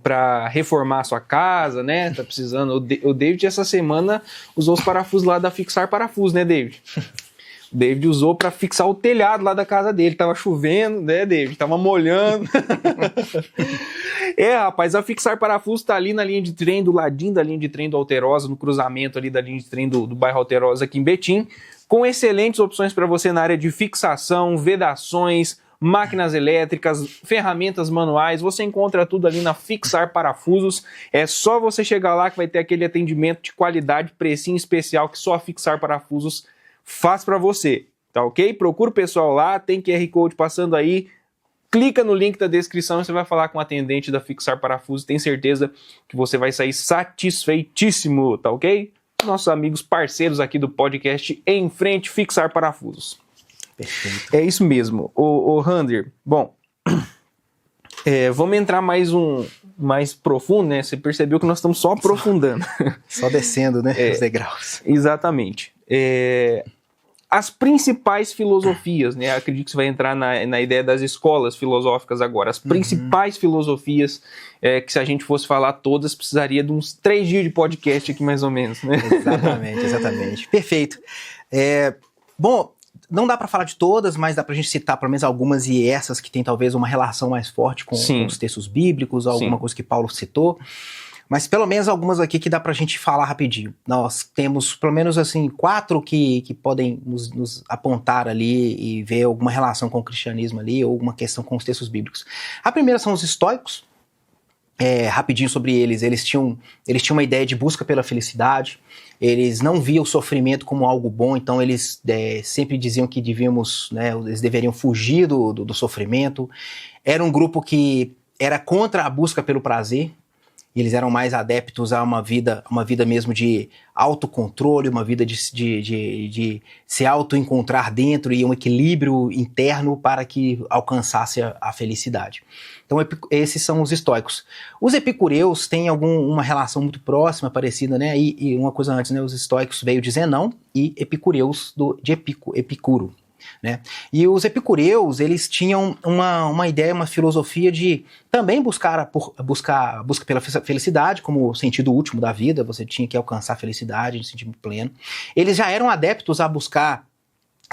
para reformar a sua casa, né? Tá precisando. O David essa semana usou os parafusos lá da Fixar Parafusos, né, David? O David usou para fixar o telhado lá da casa dele. Tava chovendo, né, David? Tava molhando. Rapaz, a Fixar Parafusos tá ali na linha de trem, do ladinho da linha de trem do Alterosa, no cruzamento ali da linha de trem do bairro Alterosa aqui em Betim, com excelentes opções para você na área de fixação, vedações, máquinas elétricas, ferramentas manuais. Você encontra tudo ali na Fixar Parafusos. É só você chegar lá que vai ter aquele atendimento de qualidade, precinho especial que só a Fixar Parafusos faz para você, tá ok? Procura o pessoal lá, tem QR Code passando aí, clica no link da descrição e você vai falar com o atendente da Fixar Parafusos, tem certeza que você vai sair satisfeitíssimo, tá ok? nossos amigos parceiros aqui do podcast Em Frente Fixar Parafusos. Perfeito. É isso mesmo. Ô Rander, bom, vamos entrar mais profundo, né? Você percebeu que nós estamos só aprofundando. Só descendo, né? Os degraus. Exatamente. As principais filosofias, né? Acredito que você vai entrar na ideia das escolas filosóficas agora. As principais filosofias, que se a gente fosse falar todas, precisaria de uns 3 dias de podcast aqui, mais ou menos, né? Exatamente. Perfeito. Bom, não dá para falar de todas, mas dá pra gente citar pelo menos algumas e essas que tem talvez uma relação mais forte com os textos bíblicos, ou alguma coisa que Paulo citou. Mas pelo menos algumas aqui que dá pra gente falar rapidinho. Nós temos pelo menos assim 4 que podem nos apontar ali e ver alguma relação com o cristianismo ali, ou alguma questão com os textos bíblicos. A primeira são os estoicos. Rapidinho sobre eles. Eles tinham uma ideia de busca pela felicidade. Eles não viam o sofrimento como algo bom, então eles sempre diziam que eles deveriam fugir do sofrimento. Era um grupo que era contra a busca pelo prazer. Eles eram mais adeptos a uma vida mesmo de autocontrole, uma vida de se auto-encontrar dentro e um equilíbrio interno para que alcançasse a felicidade. Então esses são os estoicos. Os epicureus têm uma relação muito próxima, parecida, né? E uma coisa antes, né? Os estoicos veio de Zenão e epicureus de Epicuro. Né? E os epicureus, eles tinham uma ideia, uma filosofia de também busca pela felicidade como sentido último da vida. Você tinha que alcançar a felicidade, de sentido pleno. Eles já eram adeptos a buscar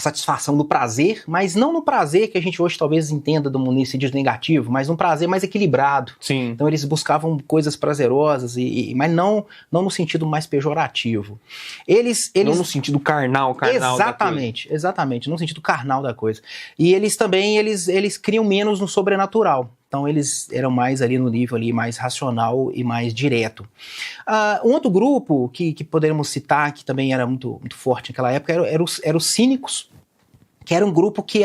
satisfação do prazer, mas não no prazer que a gente hoje talvez entenda no sentido negativo, mas um prazer mais equilibrado. Sim. Então eles buscavam coisas prazerosas, mas não no sentido mais pejorativo. Não no sentido carnal exatamente, exatamente, no sentido carnal da coisa. E eles também, eles criam menos no sobrenatural. Então eles eram mais ali no nível ali mais racional e mais direto. Um outro grupo que poderíamos citar, que também era muito, muito forte naquela época, eram os cínicos, que era um grupo que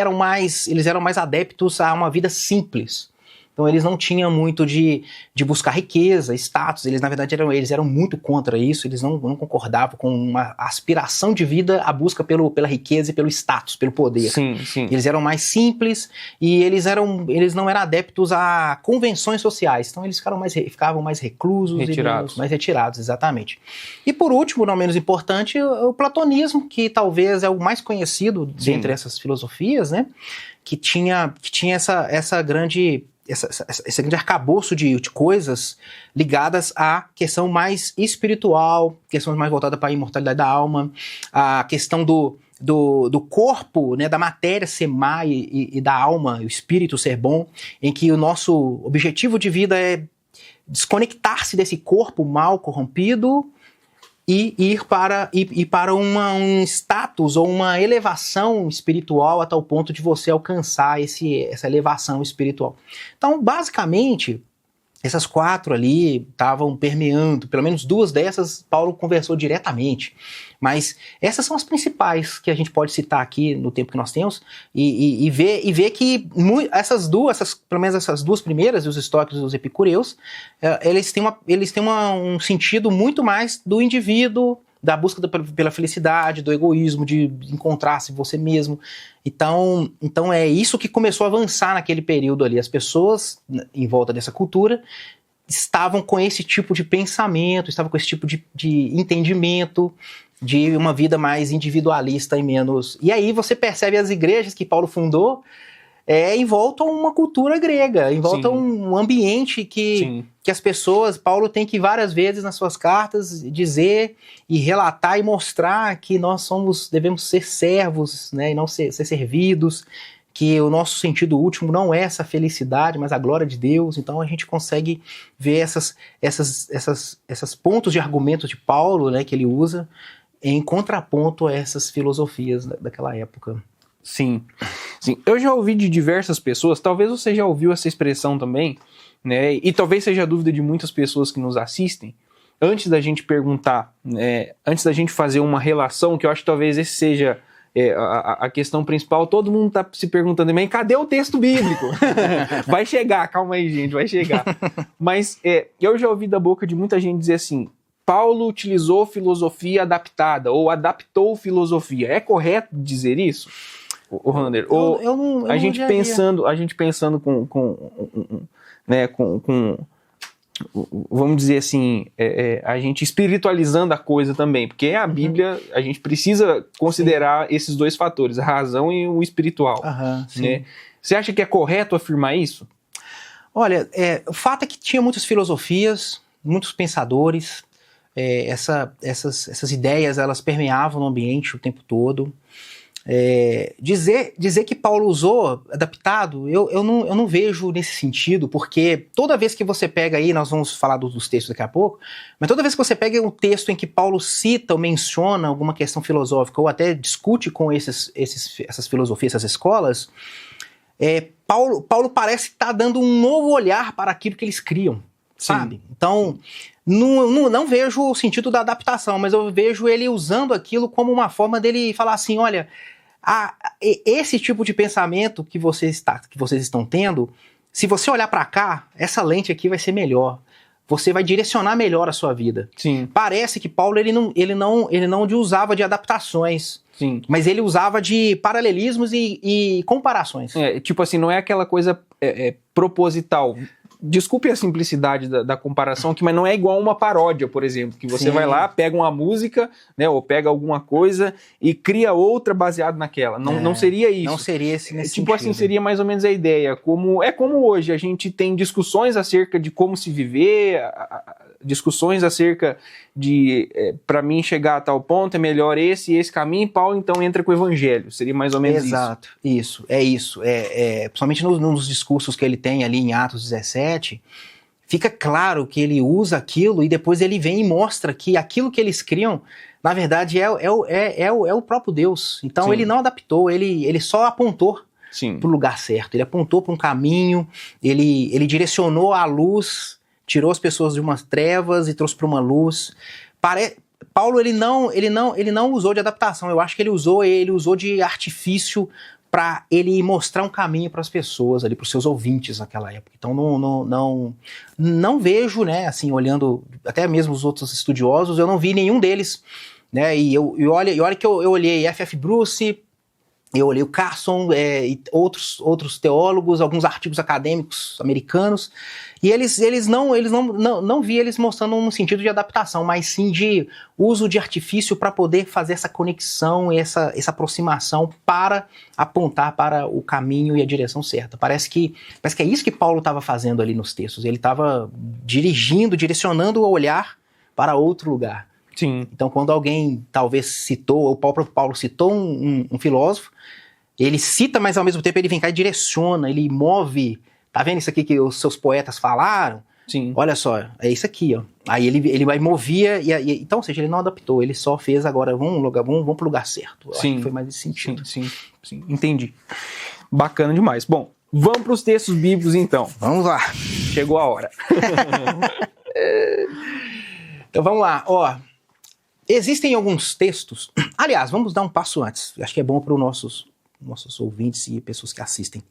eles eram mais adeptos a uma vida simples. Então eles não tinham muito de buscar riqueza, status. Eles, na verdade, eram muito contra isso. Eles não concordavam com uma aspiração de vida, a busca pela riqueza e pelo status, pelo poder. Sim, sim. Eles eram mais simples e eles não eram adeptos a convenções sociais. Então eles ficavam mais reclusos, mais retirados, exatamente. E por último, não menos importante, o platonismo, que talvez é o mais conhecido dentre essas filosofias, né? Que tinha esse grande arcabouço de coisas ligadas à questão mais espiritual, questões mais voltadas para a imortalidade da alma, a questão do corpo, né, da matéria ser má e da alma, o espírito ser bom, em que o nosso objetivo de vida é desconectar-se desse corpo mal corrompido e ir para um status ou uma elevação espiritual a tal ponto de você alcançar essa elevação espiritual. Então, basicamente, essas 4 ali estavam permeando, pelo menos 2 dessas Paulo conversou diretamente. Mas essas são as principais que a gente pode citar aqui no tempo que nós temos e ver que pelo menos essas 2 primeiras, os estoicos e os epicureus, eles têm um sentido muito mais do indivíduo, da busca pela felicidade, do egoísmo, de encontrar-se você mesmo. Então é isso que começou a avançar naquele período ali. As pessoas em volta dessa cultura estavam com esse tipo de pensamento, estavam com esse tipo de entendimento, de uma vida mais individualista e menos... E aí você percebe as igrejas que Paulo fundou em volta a uma cultura grega, em volta a um ambiente que as pessoas... Paulo tem que várias vezes nas suas cartas dizer e relatar e mostrar que nós devemos ser servos, né, e não ser servidos, que o nosso sentido último não é essa felicidade, mas a glória de Deus. Então a gente consegue ver essas pontos de argumentos de Paulo, né, que ele usa em contraponto a essas filosofias daquela época. Sim. Eu já ouvi de diversas pessoas, talvez você já ouviu essa expressão também, né? E talvez seja a dúvida de muitas pessoas que nos assistem. Antes da gente perguntar, antes da gente fazer uma relação, que eu acho que talvez esse seja a questão principal, todo mundo está se perguntando, mas cadê o texto bíblico? Vai chegar, calma aí, gente, vai chegar. Mas eu já ouvi da boca de muita gente dizer assim, Paulo utilizou filosofia adaptada, ou adaptou filosofia. É correto dizer isso, o Rander? Ou eu a gente pensando né, vamos dizer assim, a gente espiritualizando a coisa também, porque a Bíblia, a gente precisa considerar esses dois fatores, a razão e o espiritual. Né? Você acha que é correto afirmar isso? Olha, o fato é que tinha muitas filosofias, muitos pensadores, essas ideias elas permeavam no ambiente o tempo todo. Dizer que Paulo usou adaptado, eu não vejo nesse sentido, porque toda vez que você pega aí, nós vamos falar dos textos daqui a pouco, mas toda vez que você pega um texto em que Paulo cita ou menciona alguma questão filosófica, ou até discute com essas filosofias, essas escolas, Paulo parece estar dando um novo olhar para aquilo que eles criam, sabe? Sim. Então, não vejo o sentido da adaptação, mas eu vejo ele usando aquilo como uma forma dele falar assim, olha, esse tipo de pensamento que vocês estão tendo, se você olhar para cá, essa lente aqui vai ser melhor. Você vai direcionar melhor a sua vida. Sim. Parece que Paulo ele não usava de adaptações. Sim. Mas ele usava de paralelismos e comparações. Tipo assim, não é aquela coisa proposital. Desculpe a simplicidade da comparação aqui, mas não é igual uma paródia, por exemplo, que você vai lá, pega uma música, né, ou pega alguma coisa e cria outra baseada naquela. Não seria isso. Não seria esse nesse tipo sentido. Assim, seria mais ou menos a ideia. Como hoje, a gente tem discussões acerca de como se viver, discussões acerca de, para mim chegar a tal ponto, é melhor esse caminho, e Paulo então entra com o evangelho. Seria mais ou menos Exato, isso. Principalmente nos discursos que ele tem ali em Atos 17, fica claro que ele usa aquilo e depois ele vem e mostra que aquilo que eles criam, na verdade, é o próprio Deus. Então Sim. ele não adaptou, ele só apontou para o lugar certo. Ele apontou para um caminho, ele direcionou a luz, tirou as pessoas de umas trevas e trouxe para uma luz. Paulo ele não usou de adaptação. Eu acho que ele usou de artifício para ele mostrar um caminho para as pessoas ali, para os seus ouvintes naquela época. Então não vejo, né, assim, olhando até mesmo os outros estudiosos, eu não vi nenhum deles, né? E olha que eu olhei F.F. Bruce, eu olhei o Carson, e outros teólogos, alguns artigos acadêmicos americanos, e eles não vi eles mostrando um sentido de adaptação, mas sim de uso de artifício para poder fazer essa conexão, essa aproximação para apontar para o caminho e a direção certa. Parece que é isso que Paulo estava fazendo ali nos textos. Ele estava direcionando o olhar para outro lugar. Sim. Então, quando alguém talvez citou, ou o próprio Paulo citou um filósofo, ele cita, mas ao mesmo tempo ele vem cá e direciona, ele move. Tá vendo isso aqui que os seus poetas falaram? Sim. Olha só, é isso aqui, ó. Aí ele vai movia, então, ou seja, ele não adaptou, ele só fez agora, vamos pro lugar certo. Eu acho que foi mais esse sentido. Sim, entendi. Bacana demais. Bom, vamos para os textos bíblicos então. Vamos lá. Chegou a hora. Então vamos lá, ó. Existem alguns textos, aliás, vamos dar um passo antes, acho que é bom para os nossos ouvintes e pessoas que assistem.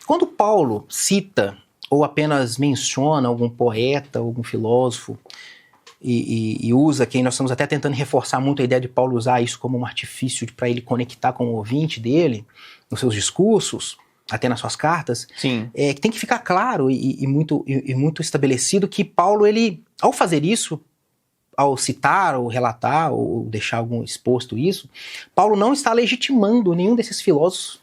Quando Paulo cita ou apenas menciona algum poeta, algum filósofo e usa, que nós estamos até tentando reforçar muito a ideia de Paulo usar isso como um artifício para ele conectar com o ouvinte dele, nos seus discursos, até nas suas cartas, Sim. Tem que ficar claro e muito estabelecido que Paulo, ele, ao fazer isso, ao citar, ou relatar, ou deixar algum exposto isso, Paulo não está legitimando nenhum desses filósofos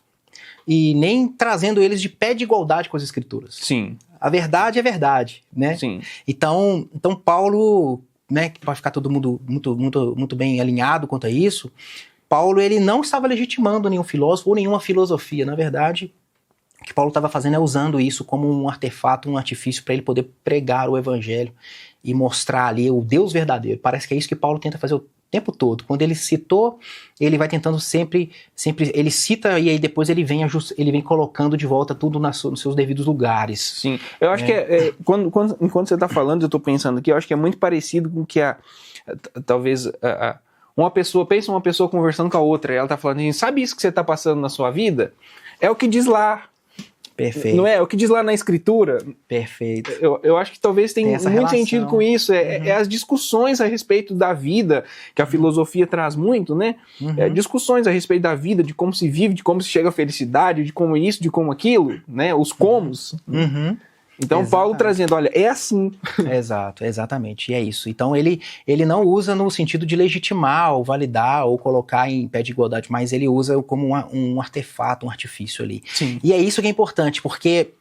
e nem trazendo eles de pé de igualdade com as escrituras. Sim. A verdade é verdade, né? Sim. Então Paulo, né, para ficar todo mundo muito bem alinhado quanto a isso, Paulo ele não estava legitimando nenhum filósofo ou nenhuma filosofia. Na verdade, o que Paulo estava fazendo é usando isso como um artefato, um artifício para ele poder pregar o evangelho e mostrar ali o Deus verdadeiro. Parece que é isso que Paulo tenta fazer o tempo todo. Quando ele citou, ele vai tentando sempre ele cita e aí depois ele vem colocando de volta tudo nos seus devidos lugares. Sim, eu acho que enquanto você está falando, eu estou pensando aqui, eu acho que é muito parecido com que talvez uma pessoa conversando com a outra, e ela está falando assim, sabe isso que você está passando na sua vida? É o que diz lá. Perfeito. Não é? O que diz lá na escritura. Perfeito. Eu acho que talvez tenha muito relação. sentido com isso. É as discussões a respeito da vida, que a filosofia traz muito, né? Discussões a respeito da vida, de como se vive, de como se chega à felicidade, de como isso, de como aquilo, né? Os comos. Então, Exatamente. Paulo trazendo, olha, é assim. Exato, exatamente, e é isso. Então ele não usa no sentido de legitimar, ou validar, ou colocar em pé de igualdade, mas ele usa como um artefato, um artifício ali. Sim. E é isso que é importante, porque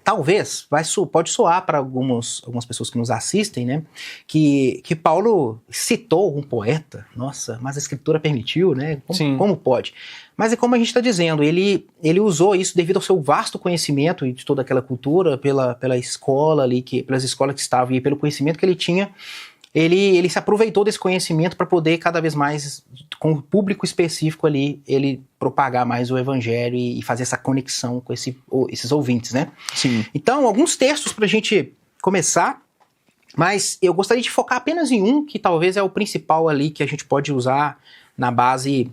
talvez pode soar para algumas pessoas que nos assistem, né, que Paulo citou um poeta, nossa, mas a escritura permitiu, né, como pode? Mas é como a gente está dizendo, ele usou isso devido ao seu vasto conhecimento de toda aquela cultura, pela escola ali, pelas escolas que estavam e pelo conhecimento que ele tinha, ele se aproveitou desse conhecimento para poder cada vez mais, com o público específico ali, ele propagar mais o evangelho e fazer essa conexão com esses ouvintes, né? Sim. Então, alguns textos para a gente começar, mas eu gostaria de focar apenas em um, que talvez é o principal ali, que a gente pode usar na base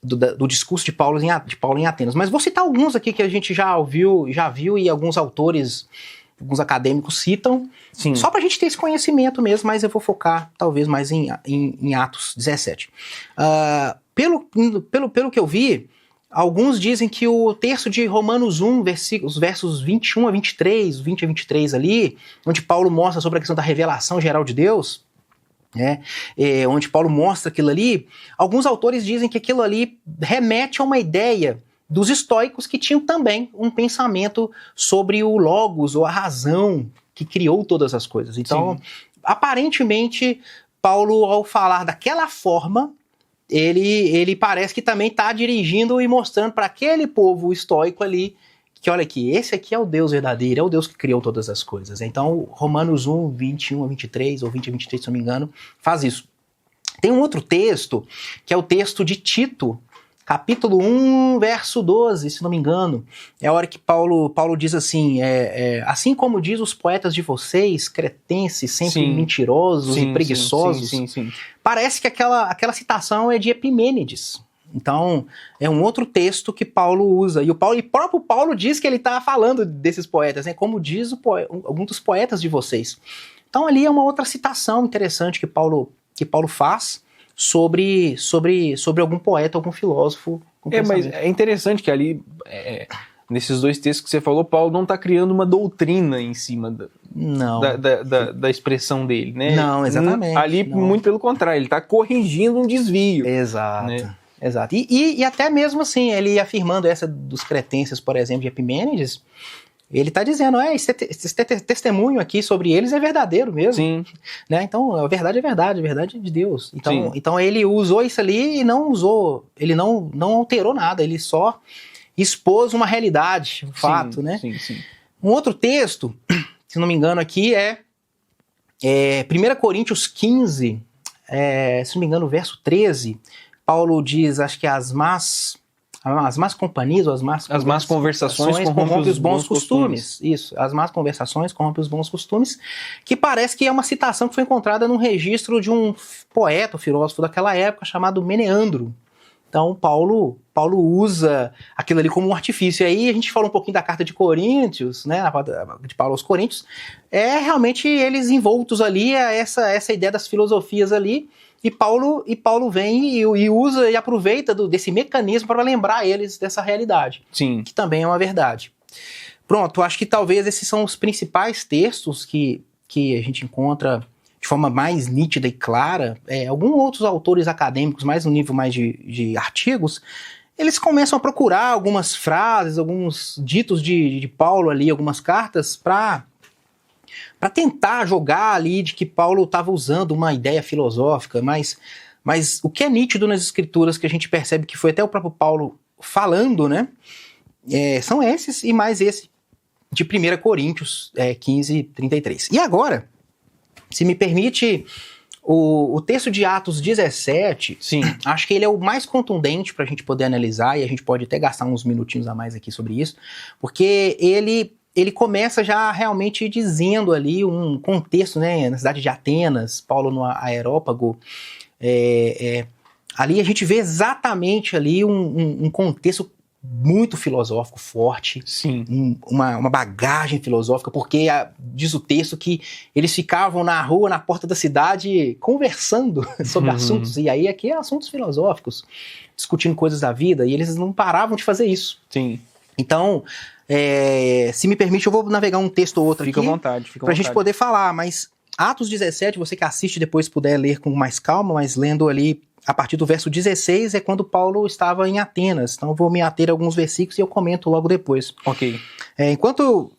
do discurso de Paulo em Atenas. Mas vou citar alguns aqui que a gente já viu e alguns autores, alguns acadêmicos citam, Sim. Só para a gente ter esse conhecimento mesmo, mas eu vou focar talvez mais em Atos 17. Pelo que eu vi, alguns dizem que o texto de Romanos 1, os versos 21 a 23, 20 a 23 ali, onde Paulo mostra sobre a questão da revelação geral de Deus, onde Paulo mostra aquilo ali, alguns autores dizem que aquilo ali remete a uma ideia dos estoicos que tinham também um pensamento sobre o logos, ou a razão que criou todas as coisas. Então, aparentemente, Paulo, ao falar daquela forma, ele parece que também está dirigindo e mostrando para aquele povo estoico ali, que olha aqui, esse aqui é o Deus verdadeiro, é o Deus que criou todas as coisas. Então, Romanos 1, 21 a 23, ou 20 a 23, se não me engano, faz isso. Tem um outro texto, que é o texto de Tito, capítulo 1, verso 12, se não me engano. É a hora que Paulo diz assim, assim como diz os poetas de vocês, cretenses, sempre mentirosos e preguiçosos. Sim. Parece que aquela citação é de Epimênides. Então, é um outro texto que Paulo usa. E o próprio Paulo diz que ele está falando desses poetas, né? Como diz algum dos poetas de vocês. Então, ali é uma outra citação interessante que Paulo faz sobre algum poeta, algum filósofo. Mas é interessante que ali, nesses dois textos que você falou, Paulo não está criando uma doutrina em cima da expressão dele, né? Não, exatamente. Ali, muito pelo contrário, ele está corrigindo um desvio. Exato. Né? Exato. E até mesmo assim, ele afirmando essa dos cretenses, por exemplo, de Epimênides, ele está dizendo, esse testemunho aqui sobre eles é verdadeiro mesmo. Sim. Né? Então, a verdade é de Deus. Então ele usou isso ali e ele não alterou nada, ele só expôs uma realidade, um fato, né? Sim. Um outro texto, se não me engano aqui, é 1 Coríntios 15, se não me engano, verso 13, Paulo diz, acho que as más companhias, ou as más conversações corrompem os bons costumes. Isso, as más conversações corrompem os bons costumes, que parece que é uma citação que foi encontrada num registro de um poeta, filósofo daquela época, chamado Meneandro. Então, Paulo usa aquilo ali como um artifício. E aí a gente fala um pouquinho da carta de Coríntios, né, de Paulo aos Coríntios, realmente eles envoltos ali a essa ideia das filosofias ali, e Paulo vem e usa e aproveita desse mecanismo para lembrar eles dessa realidade, que também é uma verdade. Pronto, acho que talvez esses são os principais textos que a gente encontra de forma mais nítida e clara. Alguns outros autores acadêmicos, mais no nível mais de artigos, eles começam a procurar algumas frases, alguns ditos de Paulo ali, algumas cartas, para tentar jogar ali de que Paulo estava usando uma ideia filosófica, mas o que é nítido nas escrituras, que a gente percebe que foi até o próprio Paulo falando, né, são esses e mais esse de 1 Coríntios 15, 33. E agora, se me permite, o texto de Atos 17, acho que ele é o mais contundente para a gente poder analisar, e a gente pode até gastar uns minutinhos a mais aqui sobre isso, porque ele começa já realmente dizendo ali um contexto, né, na cidade de Atenas, Paulo no Areópago, ali a gente vê exatamente ali um contexto muito filosófico, forte, Sim. uma bagagem filosófica, porque diz o texto que eles ficavam na rua, na porta da cidade, conversando sobre assuntos, e aí aqui é assuntos filosóficos, discutindo coisas da vida, e eles não paravam de fazer isso. Sim. Então, se me permite, eu vou navegar um texto ou outro Fica aqui, à vontade, pra gente poder falar, mas Atos 17, você que assiste depois puder ler com mais calma, mas lendo ali a partir do verso 16 é quando Paulo estava em Atenas. Então eu vou me ater a alguns versículos e eu comento logo depois. Ok.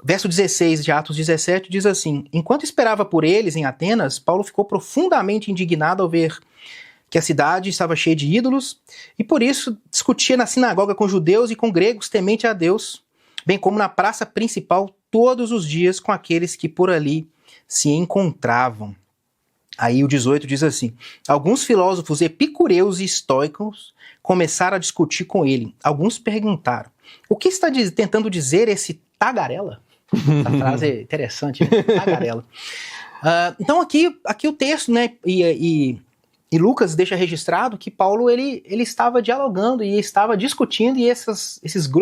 Verso 16 de Atos 17 diz assim: enquanto esperava por eles em Atenas, Paulo ficou profundamente indignado ao ver que a cidade estava cheia de ídolos e por isso discutia na sinagoga com judeus e com gregos temente a Deus, bem como na praça principal todos os dias com aqueles que por ali se encontravam. Aí o 18 diz assim: alguns filósofos epicureus e estoicos começaram a discutir com ele. Alguns perguntaram: o que está tentando dizer esse tagarela? Essa frase é interessante, né? Tagarela. Então aqui o texto, né, e Lucas deixa registrado que Paulo ele estava dialogando e estava discutindo, e esses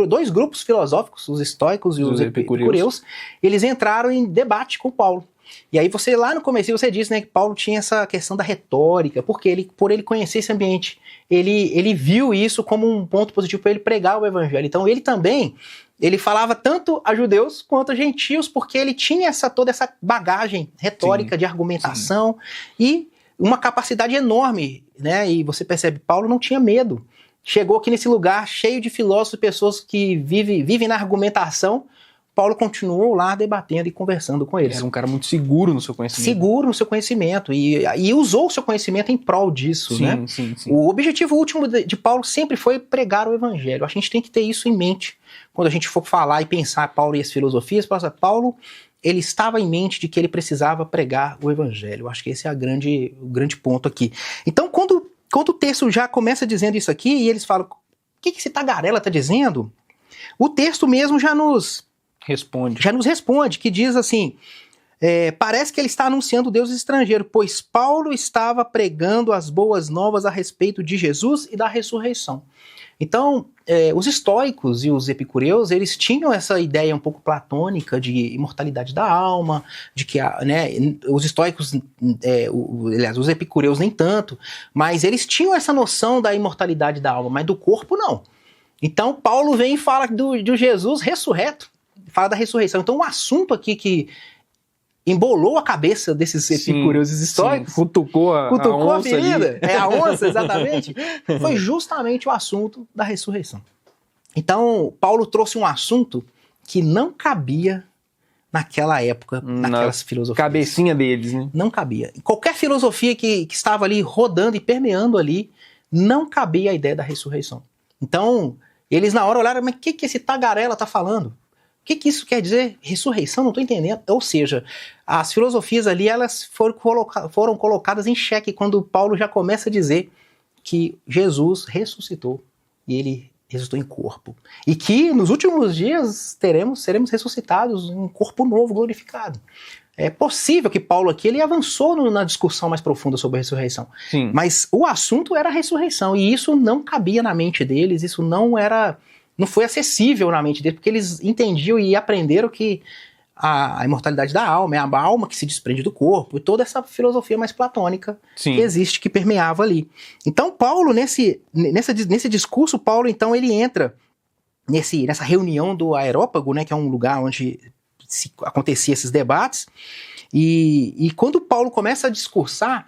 dois grupos filosóficos, os estoicos e os epicureus, eles entraram em debate com Paulo. E aí lá no começo você disse, né, que Paulo tinha essa questão da retórica, porque por ele conhecer esse ambiente, ele viu isso como um ponto positivo para ele pregar o evangelho. Então ele falava tanto a judeus quanto a gentios, porque ele tinha toda essa bagagem retórica, sim, de argumentação, sim, e uma capacidade enorme, né? E você percebe, Paulo não tinha medo. Chegou aqui nesse lugar cheio de filósofos, pessoas que vivem na argumentação. Paulo continuou lá debatendo e conversando com eles. Era um cara muito seguro no seu conhecimento. Seguro no seu conhecimento. E usou o seu conhecimento em prol disso, sim, né? Sim. O objetivo último de Paulo sempre foi pregar o evangelho. A gente tem que ter isso em mente. Quando a gente for falar e pensar Paulo e as filosofias, Paulo, ele estava em mente de que ele precisava pregar o evangelho. Eu acho que esse é o grande ponto aqui. Então, quando o texto já começa dizendo isso aqui, e eles falam, o que esse tagarela está dizendo? O texto mesmo já nos responde, que diz assim, parece que ele está anunciando Deus estrangeiro, pois Paulo estava pregando as boas novas a respeito de Jesus e da ressurreição. Então, os estoicos e os epicureus, eles tinham essa ideia um pouco platônica de imortalidade da alma, de que, né, os estoicos, aliás, os epicureus nem tanto, mas eles tinham essa noção da imortalidade da alma, mas do corpo não. Então, Paulo vem e fala do Jesus ressurreto, fala da ressurreição. Então, um assunto aqui que embolou a cabeça desses epicureus e estoicos, cutucou a ferida, a onça, exatamente, foi justamente o assunto da ressurreição. Então, Paulo trouxe um assunto que não cabia naquela época, naquelas filosofias. Cabecinha deles, né? Não cabia. Qualquer filosofia que estava ali rodando e permeando ali, não cabia a ideia da ressurreição. Então, eles na hora olharam, mas o que esse tagarela está falando? O que isso quer dizer? Ressurreição? Não estou entendendo. Ou seja, as filosofias ali, elas foram colocadas em xeque quando Paulo já começa a dizer que Jesus ressuscitou e ele ressuscitou em corpo. E que nos últimos dias seremos ressuscitados em um corpo novo, glorificado. É possível que Paulo aqui ele avançou na discussão mais profunda sobre a ressurreição. Sim. Mas o assunto era a ressurreição e isso não cabia na mente deles, isso não foi acessível na mente deles, porque eles entendiam e aprenderam que a imortalidade da alma é a alma que se desprende do corpo, e toda essa filosofia mais platônica, sim, que existe, que permeava ali. Então Paulo, nesse discurso, Paulo então ele entra nessa reunião do Areópago, né, que é um lugar onde acontecia esses debates, e quando Paulo começa a discursar,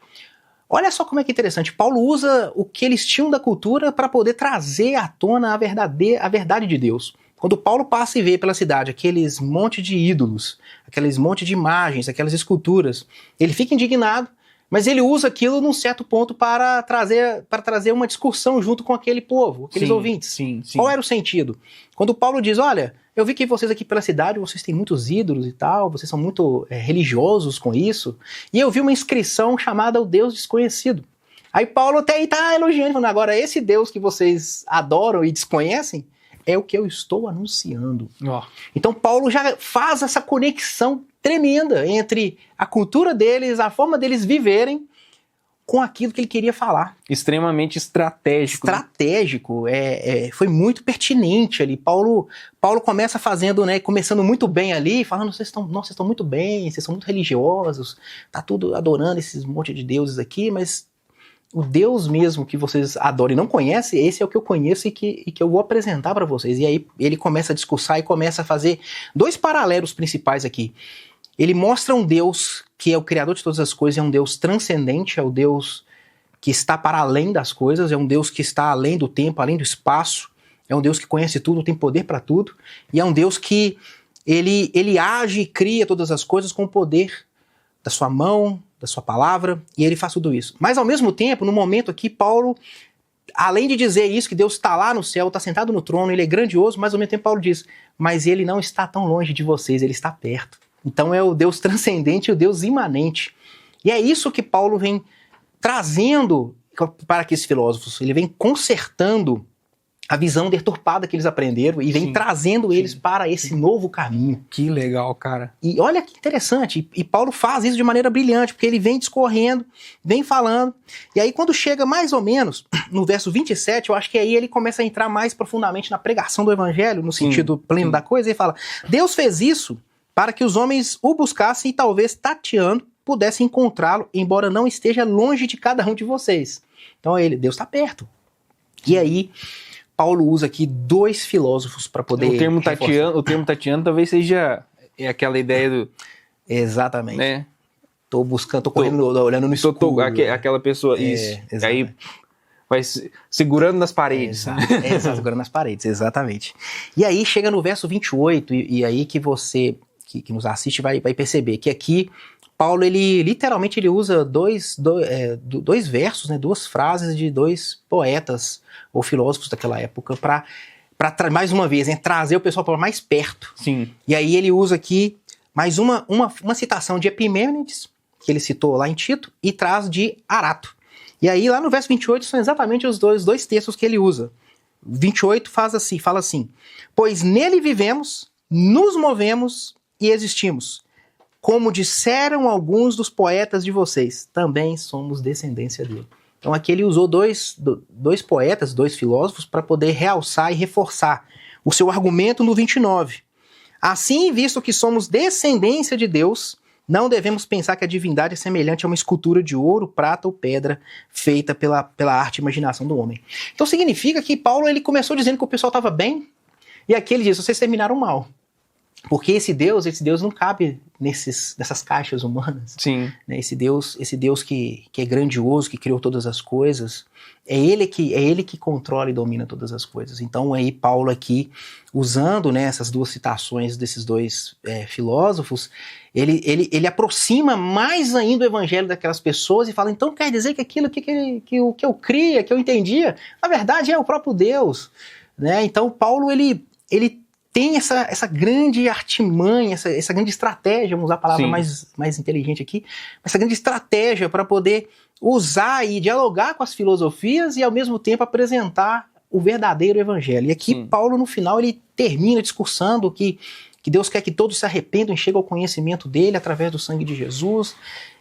olha só como é que é interessante, Paulo usa o que eles tinham da cultura para poder trazer à tona a verdade de Deus. Quando Paulo passa e vê pela cidade aqueles monte de ídolos, aqueles monte de imagens, aquelas esculturas, ele fica indignado, mas ele usa aquilo num certo ponto para trazer uma discussão junto com aquele povo, aqueles ouvintes. Sim. Qual era o sentido? Quando Paulo diz, olha, eu vi que vocês aqui pela cidade, vocês têm muitos ídolos e tal, vocês são muito religiosos com isso, e eu vi uma inscrição chamada o Deus Desconhecido. Aí Paulo até está elogiando, falando, agora esse Deus que vocês adoram e desconhecem, é o que eu estou anunciando. Oh. Então Paulo já faz essa conexão tremenda entre a cultura deles, a forma deles viverem, com aquilo que ele queria falar. Extremamente estratégico. Estratégico, foi muito pertinente ali. Paulo começa fazendo, né, começando muito bem ali, falando, vocês estão muito bem, vocês são muito religiosos, tá tudo adorando esses monte de deuses aqui, mas o Deus mesmo que vocês adoram e não conhecem, esse é o que eu conheço e que eu vou apresentar para vocês. E aí ele começa a discursar e começa a fazer 2 paralelos principais aqui. Ele mostra um Deus que é o criador de todas as coisas, é um Deus transcendente, é o Deus que está para além das coisas, é um Deus que está além do tempo, além do espaço, é um Deus que conhece tudo, tem poder para tudo, e é um Deus que ele age e cria todas as coisas com o poder da sua mão, da sua palavra, e ele faz tudo isso. Mas ao mesmo tempo, no momento aqui, Paulo, além de dizer isso, que Deus está lá no céu, está sentado no trono, ele é grandioso, mas ao mesmo tempo Paulo diz, mas ele não está tão longe de vocês, ele está perto. Então é o Deus transcendente e o Deus imanente. E é isso que Paulo vem trazendo para aqueles filósofos. Ele vem consertando a visão deturpada que eles aprenderam e vem trazendo eles para esse novo caminho. Que legal, cara. E olha que interessante. E Paulo faz isso de maneira brilhante, porque ele vem discorrendo, vem falando. E aí quando chega mais ou menos no verso 27, eu acho que aí ele começa a entrar mais profundamente na pregação do evangelho, no sentido pleno da coisa. Ele fala, Deus fez isso para que os homens o buscassem e talvez tateando pudessem encontrá-lo, embora não esteja longe de cada um de vocês. Então Deus está perto. E aí Paulo usa aqui 2 filósofos para poder... O termo tateando talvez seja aquela ideia do... Exatamente. Né? Tô correndo, olhando no escuro. Aquela pessoa, isso. Aí vai segurando nas paredes. Segurando nas paredes, exatamente. E aí chega no verso 28, e aí que você que nos assiste vai perceber que aqui Paulo, ele literalmente usa dois versos, né, 2 frases de 2 poetas ou filósofos daquela época para mais uma vez, né, trazer o pessoal para mais perto. Sim. E aí ele usa aqui mais uma citação de Epimênides, que ele citou lá em Tito, e traz de Arato. E aí lá no verso 28 são exatamente os dois textos que ele usa. 28 fala assim, pois nele vivemos, nos movemos e existimos. Como disseram alguns dos poetas de vocês, também somos descendência dele. Então aqui ele usou dois poetas, 2 filósofos, para poder realçar e reforçar o seu argumento no 29. Assim, visto que somos descendência de Deus, não devemos pensar que a divindade é semelhante a uma escultura de ouro, prata ou pedra feita pela arte e imaginação do homem. Então significa que Paulo ele começou dizendo que o pessoal estava bem, e aqui ele diz, vocês terminaram mal. Porque esse Deus não cabe nessas caixas humanas. Sim. Né? Esse Deus que é grandioso, que criou todas as coisas, é ele que controla e domina todas as coisas. Então aí Paulo aqui, usando, né, essas 2 citações desses 2 filósofos, ele aproxima mais ainda o evangelho daquelas pessoas e fala, então quer dizer que aquilo que eu cria, que eu entendia, na verdade é o próprio Deus. Né? Então Paulo ele tem essa grande artimanha, essa grande estratégia, vamos usar a palavra mais inteligente aqui, essa grande estratégia para poder usar e dialogar com as filosofias e ao mesmo tempo apresentar o verdadeiro evangelho. E aqui Paulo no final ele termina discursando que Deus quer que todos se arrependam e cheguem ao conhecimento dele através do sangue de Jesus.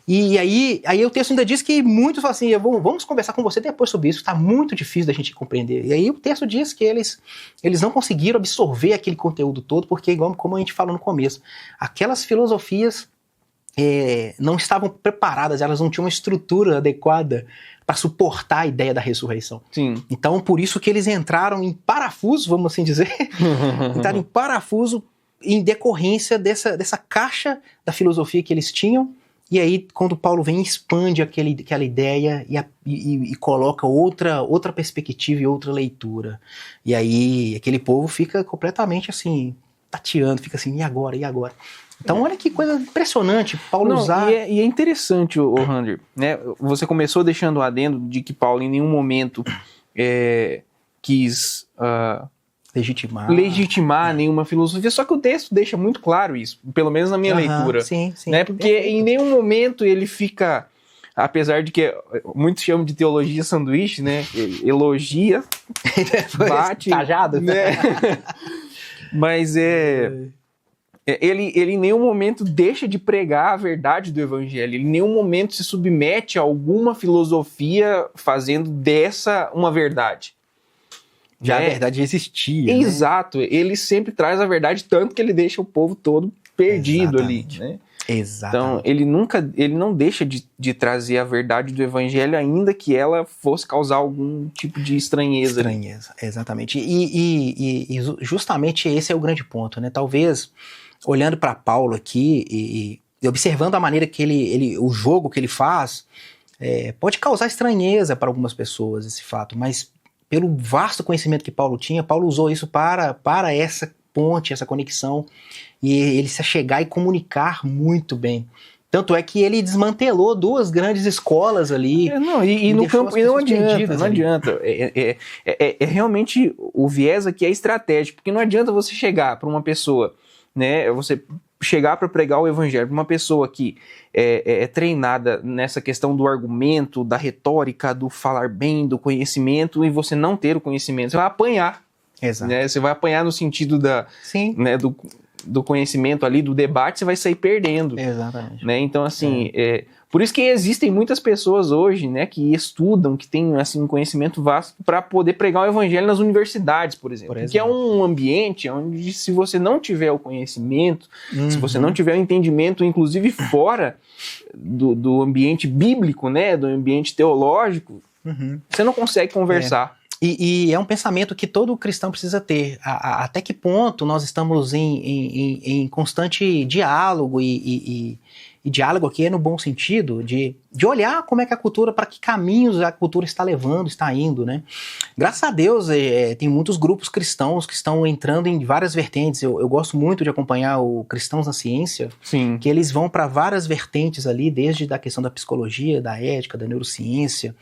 E aí o texto ainda diz que muitos falam assim, vamos conversar com você depois sobre isso, está muito difícil da gente compreender. E aí o texto diz que eles não conseguiram absorver aquele conteúdo todo, porque, como a gente falou no começo, aquelas filosofias não estavam preparadas, elas não tinham uma estrutura adequada para suportar a ideia da ressurreição. Sim. Então, por isso que eles entraram em parafuso, vamos assim dizer, entraram em parafuso em decorrência dessa caixa da filosofia que eles tinham. E aí, quando Paulo vem, expande aquela ideia e coloca outra perspectiva e outra leitura. E aí, aquele povo fica completamente assim, tateando, fica assim, e agora? Então, olha que coisa impressionante, Paulo usar... E é interessante, Rander, né? Você começou deixando o adendo de que Paulo em nenhum momento quis... legitimar nenhuma filosofia, só que o texto deixa muito claro isso, pelo menos na minha leitura. Sim. Né? Porque em nenhum momento ele fica, apesar de que muitos chamam de teologia sanduíche, né? Elogia, bate, tajado. Né? Mas Ele em nenhum momento deixa de pregar a verdade do evangelho, ele em nenhum momento se submete a alguma filosofia fazendo dessa uma verdade. Já a verdade existia. Exato, né? Ele sempre traz a verdade, tanto que ele deixa o povo todo perdido. Exatamente. Ali, né? Exatamente. Então, ele não deixa de trazer a verdade do evangelho, ainda que ela fosse causar algum tipo de estranheza. Exatamente. E justamente esse é o grande ponto, né? Talvez, olhando para Paulo aqui e observando a maneira que o jogo que ele faz, pode causar estranheza para algumas pessoas esse fato, mas pelo vasto conhecimento que Paulo tinha, Paulo usou isso para essa ponte, essa conexão, e ele se chegar e comunicar muito bem. Tanto é que ele desmantelou 2 grandes escolas ali. No campo, e não adianta. Realmente o viés aqui é estratégico, porque não adianta você chegar para uma pessoa, né? Você chegar para pregar o evangelho para uma pessoa que é treinada nessa questão do argumento, da retórica, do falar bem, do conhecimento, e você não ter o conhecimento, você vai apanhar. Exato. Né? Você vai apanhar no sentido né, do conhecimento ali, do debate, você vai sair perdendo. Exatamente. Né? Então, assim, por isso que existem muitas pessoas hoje, né, que estudam, que têm assim, um conhecimento vasto para poder pregar o evangelho nas universidades, por exemplo. Que é um ambiente onde, se você não tiver o conhecimento, se você não tiver o entendimento, inclusive fora do ambiente bíblico, né, do ambiente teológico, você não consegue conversar. E é um pensamento que todo cristão precisa ter. Até que ponto nós estamos em constante diálogo, e diálogo aqui é no bom sentido, de olhar como é que a cultura, para que caminhos a cultura está levando, está indo, né? Graças a Deus, tem muitos grupos cristãos que estão entrando em várias vertentes. Eu gosto muito de acompanhar o Cristãos na Ciência, Sim. Que eles vão para várias vertentes ali, desde a questão da psicologia, da ética, da neurociência,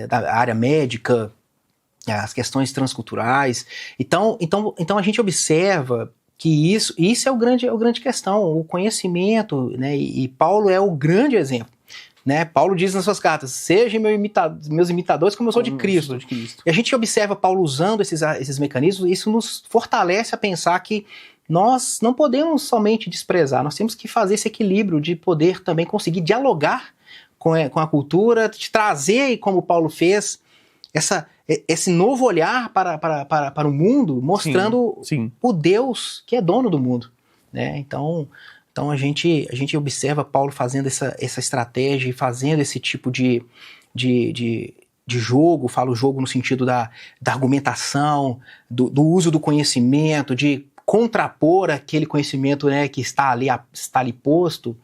da área médica, as questões transculturais. Então a gente observa que isso é a grande questão, o conhecimento, né? E Paulo é o grande exemplo. Né? Paulo diz nas suas cartas: sejam meus imitadores como eu sou de Cristo. E a gente observa Paulo usando esses mecanismos, e isso nos fortalece a pensar que nós não podemos somente desprezar, nós temos que fazer esse equilíbrio de poder também conseguir dialogar com a cultura, de trazer, como Paulo fez, esse novo olhar para o mundo, mostrando sim. o Deus que é dono do mundo. Né? Então a gente observa Paulo fazendo essa estratégia e fazendo esse tipo de jogo. Falo jogo no sentido da argumentação, do uso do conhecimento, de contrapor aquele conhecimento, né, que está ali posto.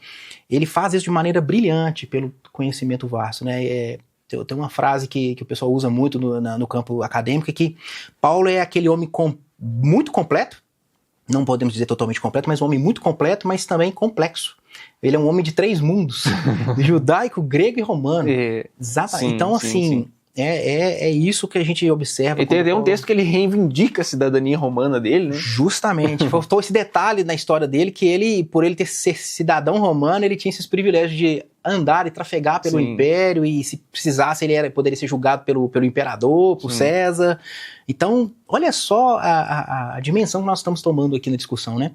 Ele faz isso de maneira brilhante pelo conhecimento vasto. Né? Tem uma frase que o pessoal usa muito no campo acadêmico, que Paulo é aquele homem muito completo, não podemos dizer totalmente completo, mas um homem muito completo, mas também complexo. Ele é um homem de 3 mundos, judaico, grego e romano. Exatamente. Então, assim, é isso que a gente observa. E tem um texto que ele reivindica a cidadania romana dele, né? Justamente. Faltou esse detalhe na história dele, que por ele ser cidadão romano, ele tinha esses privilégios de andar e trafegar pelo império, e se precisasse ele poderia ser julgado pelo imperador, por César. Então, olha só a dimensão que nós estamos tomando aqui na discussão, né?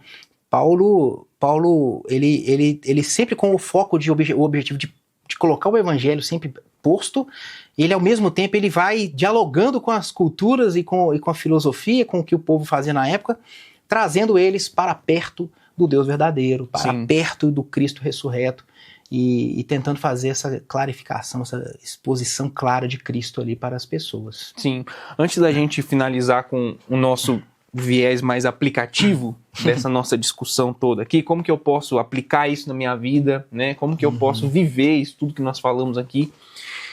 Paulo ele sempre com o foco o objetivo de colocar o evangelho sempre posto. Ele, ao mesmo tempo, ele vai dialogando com as culturas e com a filosofia, com o que o povo fazia na época, trazendo eles para perto do Deus verdadeiro, para perto do Cristo ressurreto, e tentando fazer essa clarificação, essa exposição clara de Cristo ali para as pessoas. Sim. Antes da gente finalizar com o nosso viés mais aplicativo dessa nossa discussão toda aqui, como que eu posso aplicar isso na minha vida, né? Como que eu posso viver isso tudo que nós falamos aqui?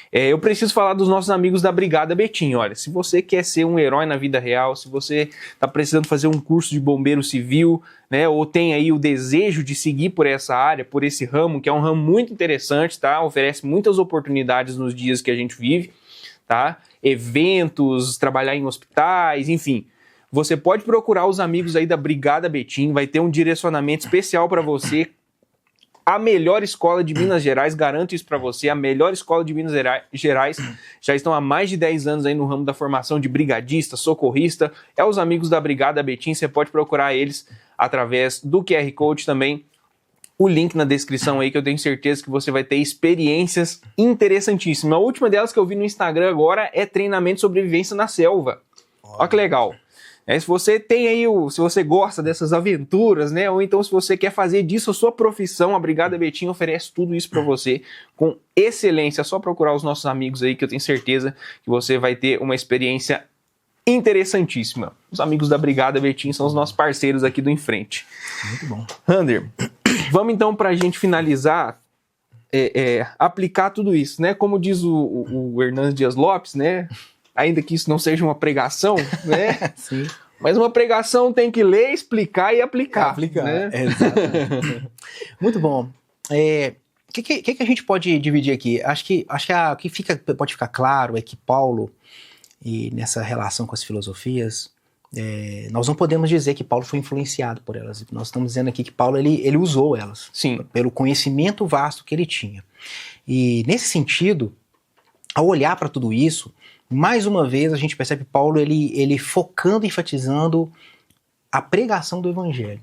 Eu preciso falar dos nossos amigos da Brigada Betim. Olha, se você quer ser um herói na vida real, se você está precisando fazer um curso de bombeiro civil, né, ou tem aí o desejo de seguir por essa área, por esse ramo, que é um ramo muito interessante, tá? Oferece muitas oportunidades nos dias que a gente vive, tá? Eventos, trabalhar em hospitais, enfim. Você pode procurar os amigos aí da Brigada Betim, vai ter um direcionamento especial para você. A melhor escola de Minas Gerais, garanto isso para você, a melhor escola de Minas Gerais, já estão há mais de 10 anos aí no ramo da formação de brigadista, socorrista, os amigos da Brigada Betim, você pode procurar eles através do QR Code também. O link na descrição aí, que eu tenho certeza que você vai ter experiências interessantíssimas. A última delas que eu vi no Instagram agora é treinamento de sobrevivência na selva. Olha que legal. Se você tem aí, se você gosta dessas aventuras, né? Ou então se você quer fazer disso a sua profissão, a Brigada Betim oferece tudo isso para você com excelência. É só procurar os nossos amigos aí, que eu tenho certeza que você vai ter uma experiência interessantíssima. Os amigos da Brigada Betim são os nossos parceiros aqui do Em Frente. Muito bom. Ander, vamos então, para a gente finalizar, aplicar tudo isso, né? Como diz o Hernandes Dias Lopes, né? Ainda que isso não seja uma pregação, né? Sim. Mas uma pregação tem que ler, explicar e aplicar. Né? Exatamente. Muito bom. O que a gente pode dividir aqui? Acho que o que pode ficar claro é que Paulo, e nessa relação com as filosofias, nós não podemos dizer que Paulo foi influenciado por elas. Nós estamos dizendo aqui que Paulo ele usou elas. Sim. Pelo conhecimento vasto que ele tinha. E nesse sentido, ao olhar para tudo isso, mais uma vez a gente percebe Paulo ele focando, enfatizando a pregação do evangelho.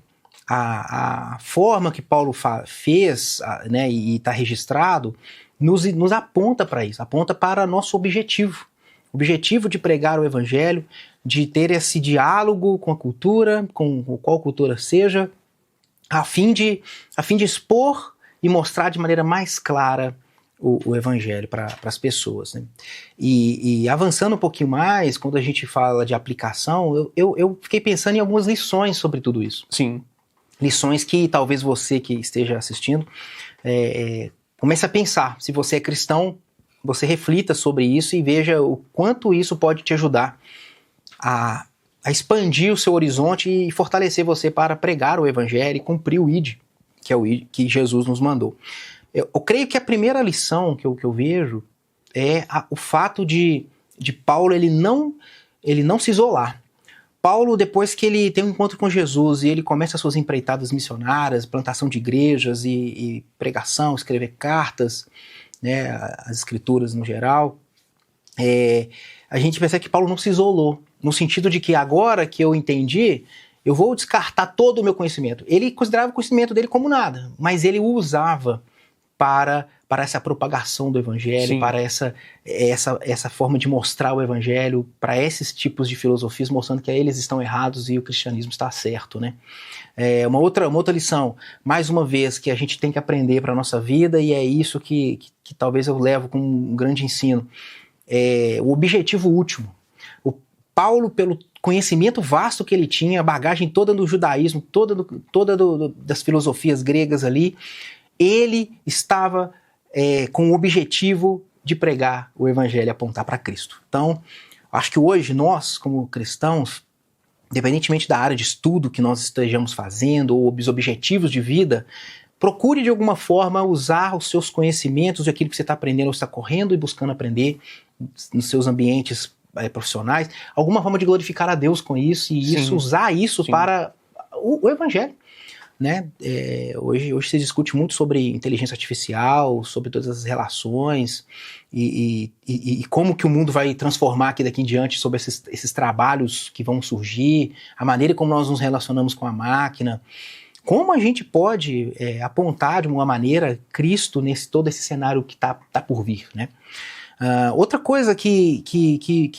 A forma que Paulo fez, né, e está registrado, nos aponta para isso, aponta para nosso objetivo. O objetivo de pregar o evangelho, de ter esse diálogo com a cultura, com qual cultura seja, a fim de expor e mostrar de maneira mais clara o evangelho para as pessoas, né? E avançando um pouquinho mais, quando a gente fala de aplicação, eu fiquei pensando em algumas lições sobre tudo isso. Sim. Lições que talvez você que esteja assistindo comece a pensar. Se você é cristão, você reflita sobre isso e veja o quanto isso pode te ajudar a expandir o seu horizonte e fortalecer você para pregar o evangelho e cumprir o ID, que é o ID que Jesus nos mandou. Eu creio que a primeira lição que eu vejo é o fato de Paulo ele não se isolar. Paulo, depois que ele tem um encontro com Jesus e ele começa as suas empreitadas missionárias, plantação de igrejas e pregação, escrever cartas, né, as escrituras no geral, a gente percebe que Paulo não se isolou, no sentido de que agora que eu entendi, eu vou descartar todo o meu conhecimento. Ele considerava o conhecimento dele como nada, mas ele o usava para essa propagação do evangelho, sim, para essa forma de mostrar o evangelho, para esses tipos de filosofias, mostrando que eles estão errados e o cristianismo está certo, né? Uma outra lição, mais uma vez, que a gente tem que aprender para a nossa vida, e é isso que talvez eu levo como um grande ensino, o objetivo último. O Paulo, pelo conhecimento vasto que ele tinha, a bagagem toda do judaísmo, toda das filosofias gregas ali, ele estava com o objetivo de pregar o evangelho e apontar para Cristo. Então, acho que hoje nós, como cristãos, independentemente da área de estudo que nós estejamos fazendo ou os objetivos de vida, procure de alguma forma usar os seus conhecimentos, aquilo que você está aprendendo ou está correndo e buscando aprender nos seus ambientes profissionais, alguma forma de glorificar a Deus com isso e isso, usar isso, sim, para o evangelho. Né? Hoje se discute muito sobre inteligência artificial, sobre todas as relações e como que o mundo vai transformar aqui daqui em diante, sobre esses trabalhos que vão surgir, a maneira como nós nos relacionamos com a máquina, como a gente pode apontar de uma maneira Cristo nesse todo esse cenário que tá por vir, né? Outra coisa que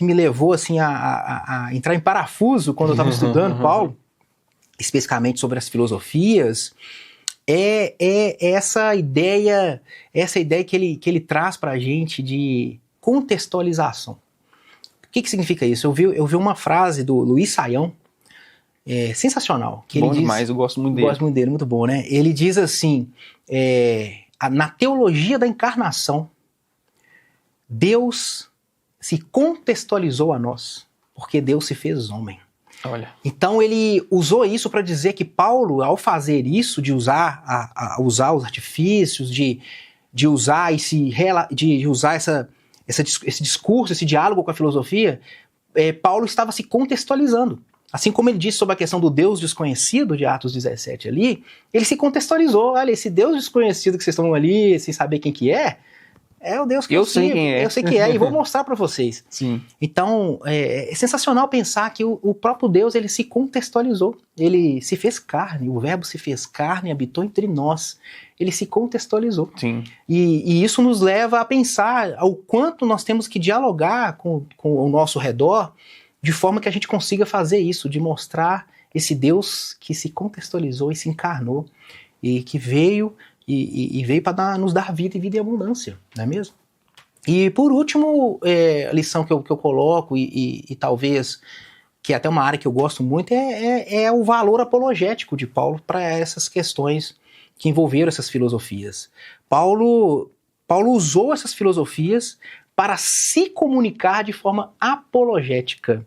me levou assim, a entrar em parafuso quando eu estava estudando Paulo, especificamente sobre as filosofias, é essa ideia que ele traz para a gente de contextualização. O que significa isso? Eu vi uma frase do Luiz Saião, sensacional. Que bom ele demais, diz, eu gosto muito dele. Gosto muito dele, muito bom, né? Ele diz assim, na teologia da encarnação, Deus se contextualizou a nós, porque Deus se fez homem. Olha. Então ele usou isso para dizer que Paulo, ao fazer isso, de usar os artifícios, de usar esse discurso, esse diálogo com a filosofia, Paulo estava se contextualizando. Assim como ele disse sobre a questão do Deus desconhecido, de Atos 17 ali, ele se contextualizou. Olha, esse Deus desconhecido que vocês estão ali, sem saber quem que é É o Deus que eu sei quem é. Eu sei quem é e vou mostrar para vocês. Sim. Então, é sensacional pensar que o próprio Deus, ele se contextualizou. Ele se fez carne, o verbo se fez carne e habitou entre nós. Ele se contextualizou. Sim. E isso nos leva a pensar ao quanto nós temos que dialogar com o nosso redor, de forma que a gente consiga fazer isso, de mostrar esse Deus que se contextualizou e se encarnou, e que veio para nos dar vida e vida em abundância, não é mesmo? E por último, a lição que eu coloco, e talvez que é até uma área que eu gosto muito, é o valor apologético de Paulo para essas questões que envolveram essas filosofias. Paulo usou essas filosofias para se comunicar de forma apologética.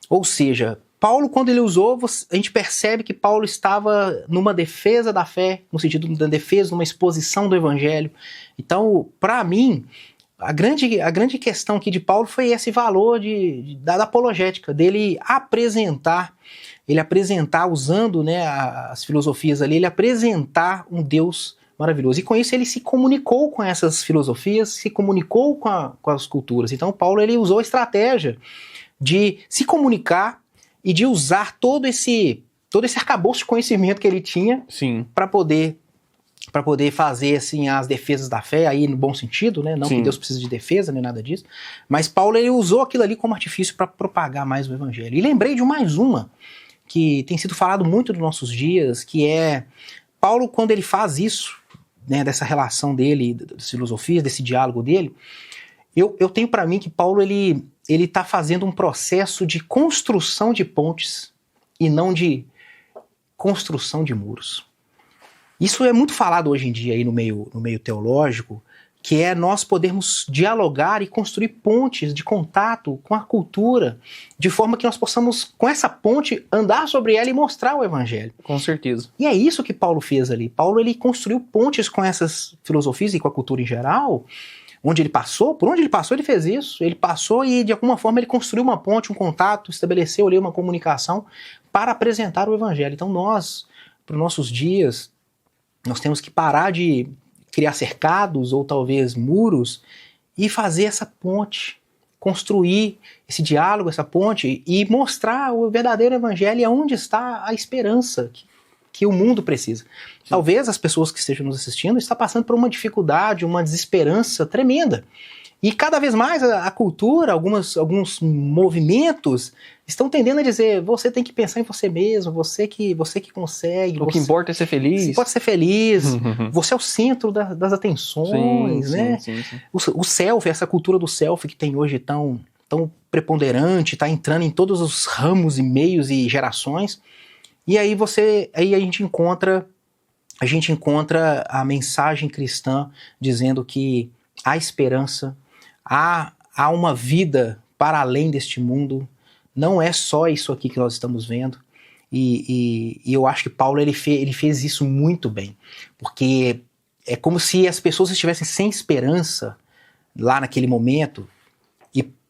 Ou seja, Paulo, quando ele usou, a gente percebe que Paulo estava numa defesa da fé, no sentido da defesa, numa exposição do evangelho. Então, para mim, a grande questão aqui de Paulo foi esse valor da apologética, dele apresentar, usando, né, as filosofias ali, ele apresentar um Deus maravilhoso. E com isso ele se comunicou com essas filosofias, se comunicou com as culturas. Então Paulo, ele usou a estratégia de se comunicar e de usar todo esse arcabouço de conhecimento que ele tinha para poder fazer assim as defesas da fé, aí no bom sentido, né? Não que Deus precise de defesa, nem nada disso. Mas Paulo, ele usou aquilo ali como artifício para propagar mais o evangelho. E lembrei de mais uma que tem sido falado muito nos nossos dias, que é Paulo, quando ele faz isso, né, dessa relação dele, das filosofias, desse diálogo dele, eu tenho para mim que Paulo, ele está fazendo um processo de construção de pontes e não de construção de muros. Isso é muito falado hoje em dia aí no meio teológico, que é nós podermos dialogar e construir pontes de contato com a cultura, de forma que nós possamos, com essa ponte, andar sobre ela e mostrar o evangelho. Com certeza. E é isso que Paulo fez ali. Paulo, ele construiu pontes com essas filosofias e com a cultura em geral, por onde ele passou, ele fez isso. Ele passou e, de alguma forma, ele construiu uma ponte, um contato, estabeleceu ali uma comunicação para apresentar o evangelho. Então nós, para os nossos dias, nós temos que parar de criar cercados ou talvez muros e fazer essa ponte, construir esse diálogo, essa ponte e mostrar o verdadeiro evangelho e onde está a esperança que o mundo precisa. Sim. Talvez as pessoas que estejam nos assistindo estão passando por uma dificuldade, uma desesperança tremenda. E cada vez mais a cultura, alguns movimentos estão tendendo a dizer: você tem que pensar em você mesmo, você que consegue. O que importa é ser feliz. Você pode ser feliz, você é o centro das atenções, sim, né? Sim. O selfie, essa cultura do selfie que tem hoje tão preponderante, está entrando em todos os ramos e meios e gerações. E aí a gente encontra a mensagem cristã dizendo que há esperança, há uma vida para além deste mundo, não é só isso aqui que nós estamos vendo, e eu acho que Paulo ele fez isso muito bem, porque é como se as pessoas estivessem sem esperança lá naquele momento,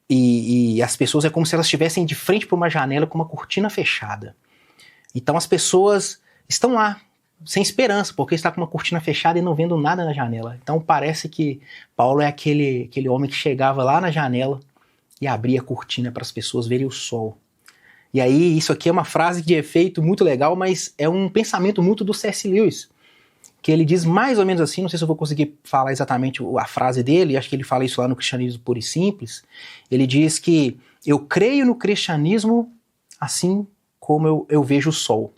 e as pessoas é como se elas estivessem de frente para uma janela com uma cortina fechada. Então as pessoas estão lá, sem esperança, porque está com uma cortina fechada e não vendo nada na janela. Então parece que Paulo é aquele homem que chegava lá na janela e abria a cortina para as pessoas verem o sol. E aí, isso aqui é uma frase de efeito muito legal, mas é um pensamento muito do C.S. Lewis, que ele diz mais ou menos assim, não sei se eu vou conseguir falar exatamente a frase dele, acho que ele fala isso lá no Cristianismo Puro e Simples. Ele diz que eu creio no cristianismo assim como eu vejo o sol.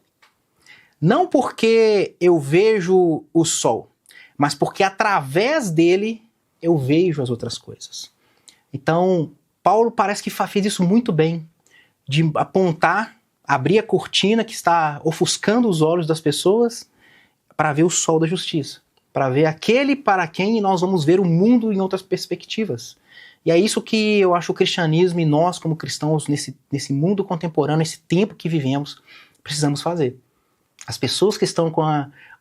Não porque eu vejo o sol, mas porque através dele eu vejo as outras coisas. Então, Paulo parece que fez isso muito bem, de apontar, abrir a cortina que está ofuscando os olhos das pessoas para ver o sol da justiça, para ver aquele para quem nós vamos ver o mundo em outras perspectivas. E é isso que eu acho o cristianismo e nós, como cristãos, nesse mundo contemporâneo, nesse tempo que vivemos, precisamos fazer. As pessoas que estão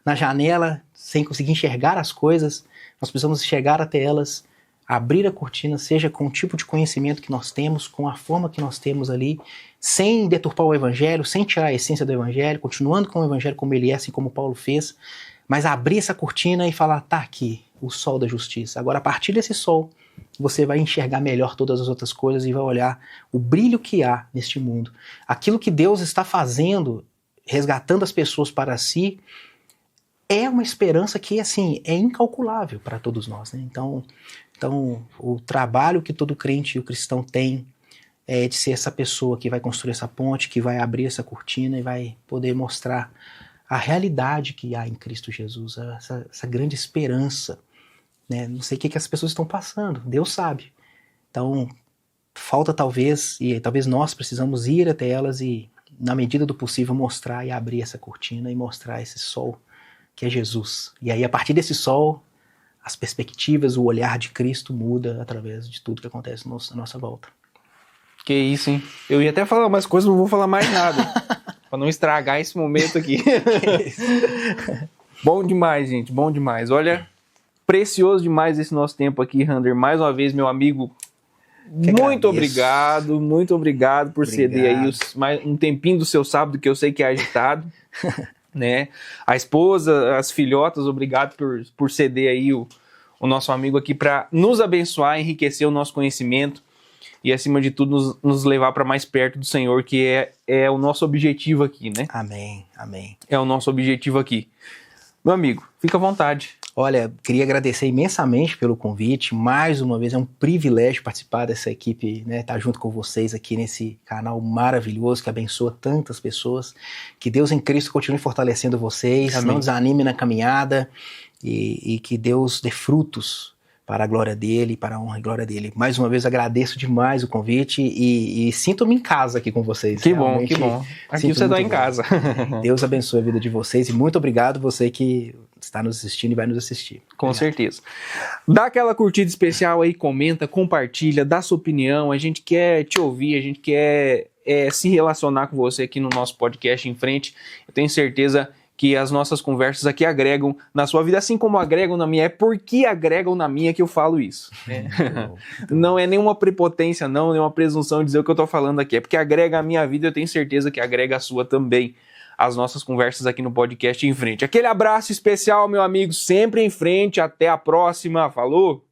na janela, sem conseguir enxergar as coisas, nós precisamos chegar até elas, abrir a cortina, seja com o tipo de conhecimento que nós temos, com a forma que nós temos ali, sem deturpar o evangelho, sem tirar a essência do evangelho, continuando com o evangelho como ele é, assim como Paulo fez, mas abrir essa cortina e falar: tá aqui, o sol da justiça. Agora, a partir desse sol, você vai enxergar melhor todas as outras coisas e vai olhar o brilho que há neste mundo. Aquilo que Deus está fazendo, resgatando as pessoas para si, é uma esperança que, assim, é incalculável para todos nós, né? Então, o trabalho que todo crente e o cristão tem é de ser essa pessoa que vai construir essa ponte, que vai abrir essa cortina e vai poder mostrar a realidade que há em Cristo Jesus, essa grande esperança, né? Não sei o que as pessoas estão passando, Deus sabe. Então, falta talvez nós precisamos ir até elas e, na medida do possível, mostrar e abrir essa cortina e mostrar esse sol que é Jesus. E aí, a partir desse sol, as perspectivas, o olhar de Cristo muda através de tudo que acontece à nossa volta. Que isso, hein? Eu ia até falar umas coisas, não vou falar mais nada. Pra não estragar esse momento aqui. Bom demais, gente. Bom demais. Olha, precioso demais esse nosso tempo aqui, Rander. Mais uma vez, meu amigo, muito obrigado por ceder aí um tempinho do seu sábado, que eu sei que é agitado. Né? A esposa, as filhotas, obrigado por ceder aí o nosso amigo aqui para nos abençoar, enriquecer o nosso conhecimento e, acima de tudo, nos levar para mais perto do Senhor, que é o nosso objetivo aqui, né? Amém, amém. É o nosso objetivo aqui. Meu amigo, fica à vontade. Olha, queria agradecer imensamente pelo convite. Mais uma vez, é um privilégio participar dessa equipe, né? Estar junto com vocês aqui nesse canal maravilhoso que abençoa tantas pessoas. Que Deus em Cristo continue fortalecendo vocês. Amém. Não desanime na caminhada e que Deus dê frutos para a glória dele, para a honra e glória dele. Mais uma vez, agradeço demais o convite e sinto-me em casa aqui com vocês. Que bom, que bom. Aqui você está em casa. Deus abençoe a vida de vocês e muito obrigado você que está nos assistindo e vai nos assistir. Com certeza. Dá aquela curtida especial aí, comenta, compartilha, dá sua opinião. A gente quer te ouvir, a gente quer se relacionar com você aqui no nosso podcast em frente. Eu tenho certeza que as nossas conversas aqui agregam na sua vida, assim como agregam na minha. É porque agregam na minha que eu falo isso. Né? Não é nenhuma prepotência, não, nenhuma presunção de dizer o que eu tô falando aqui. É porque agrega a minha vida, eu tenho certeza que agrega a sua também. As nossas conversas aqui no podcast em frente. Aquele abraço especial, meu amigo, sempre em frente. Até a próxima. Falou!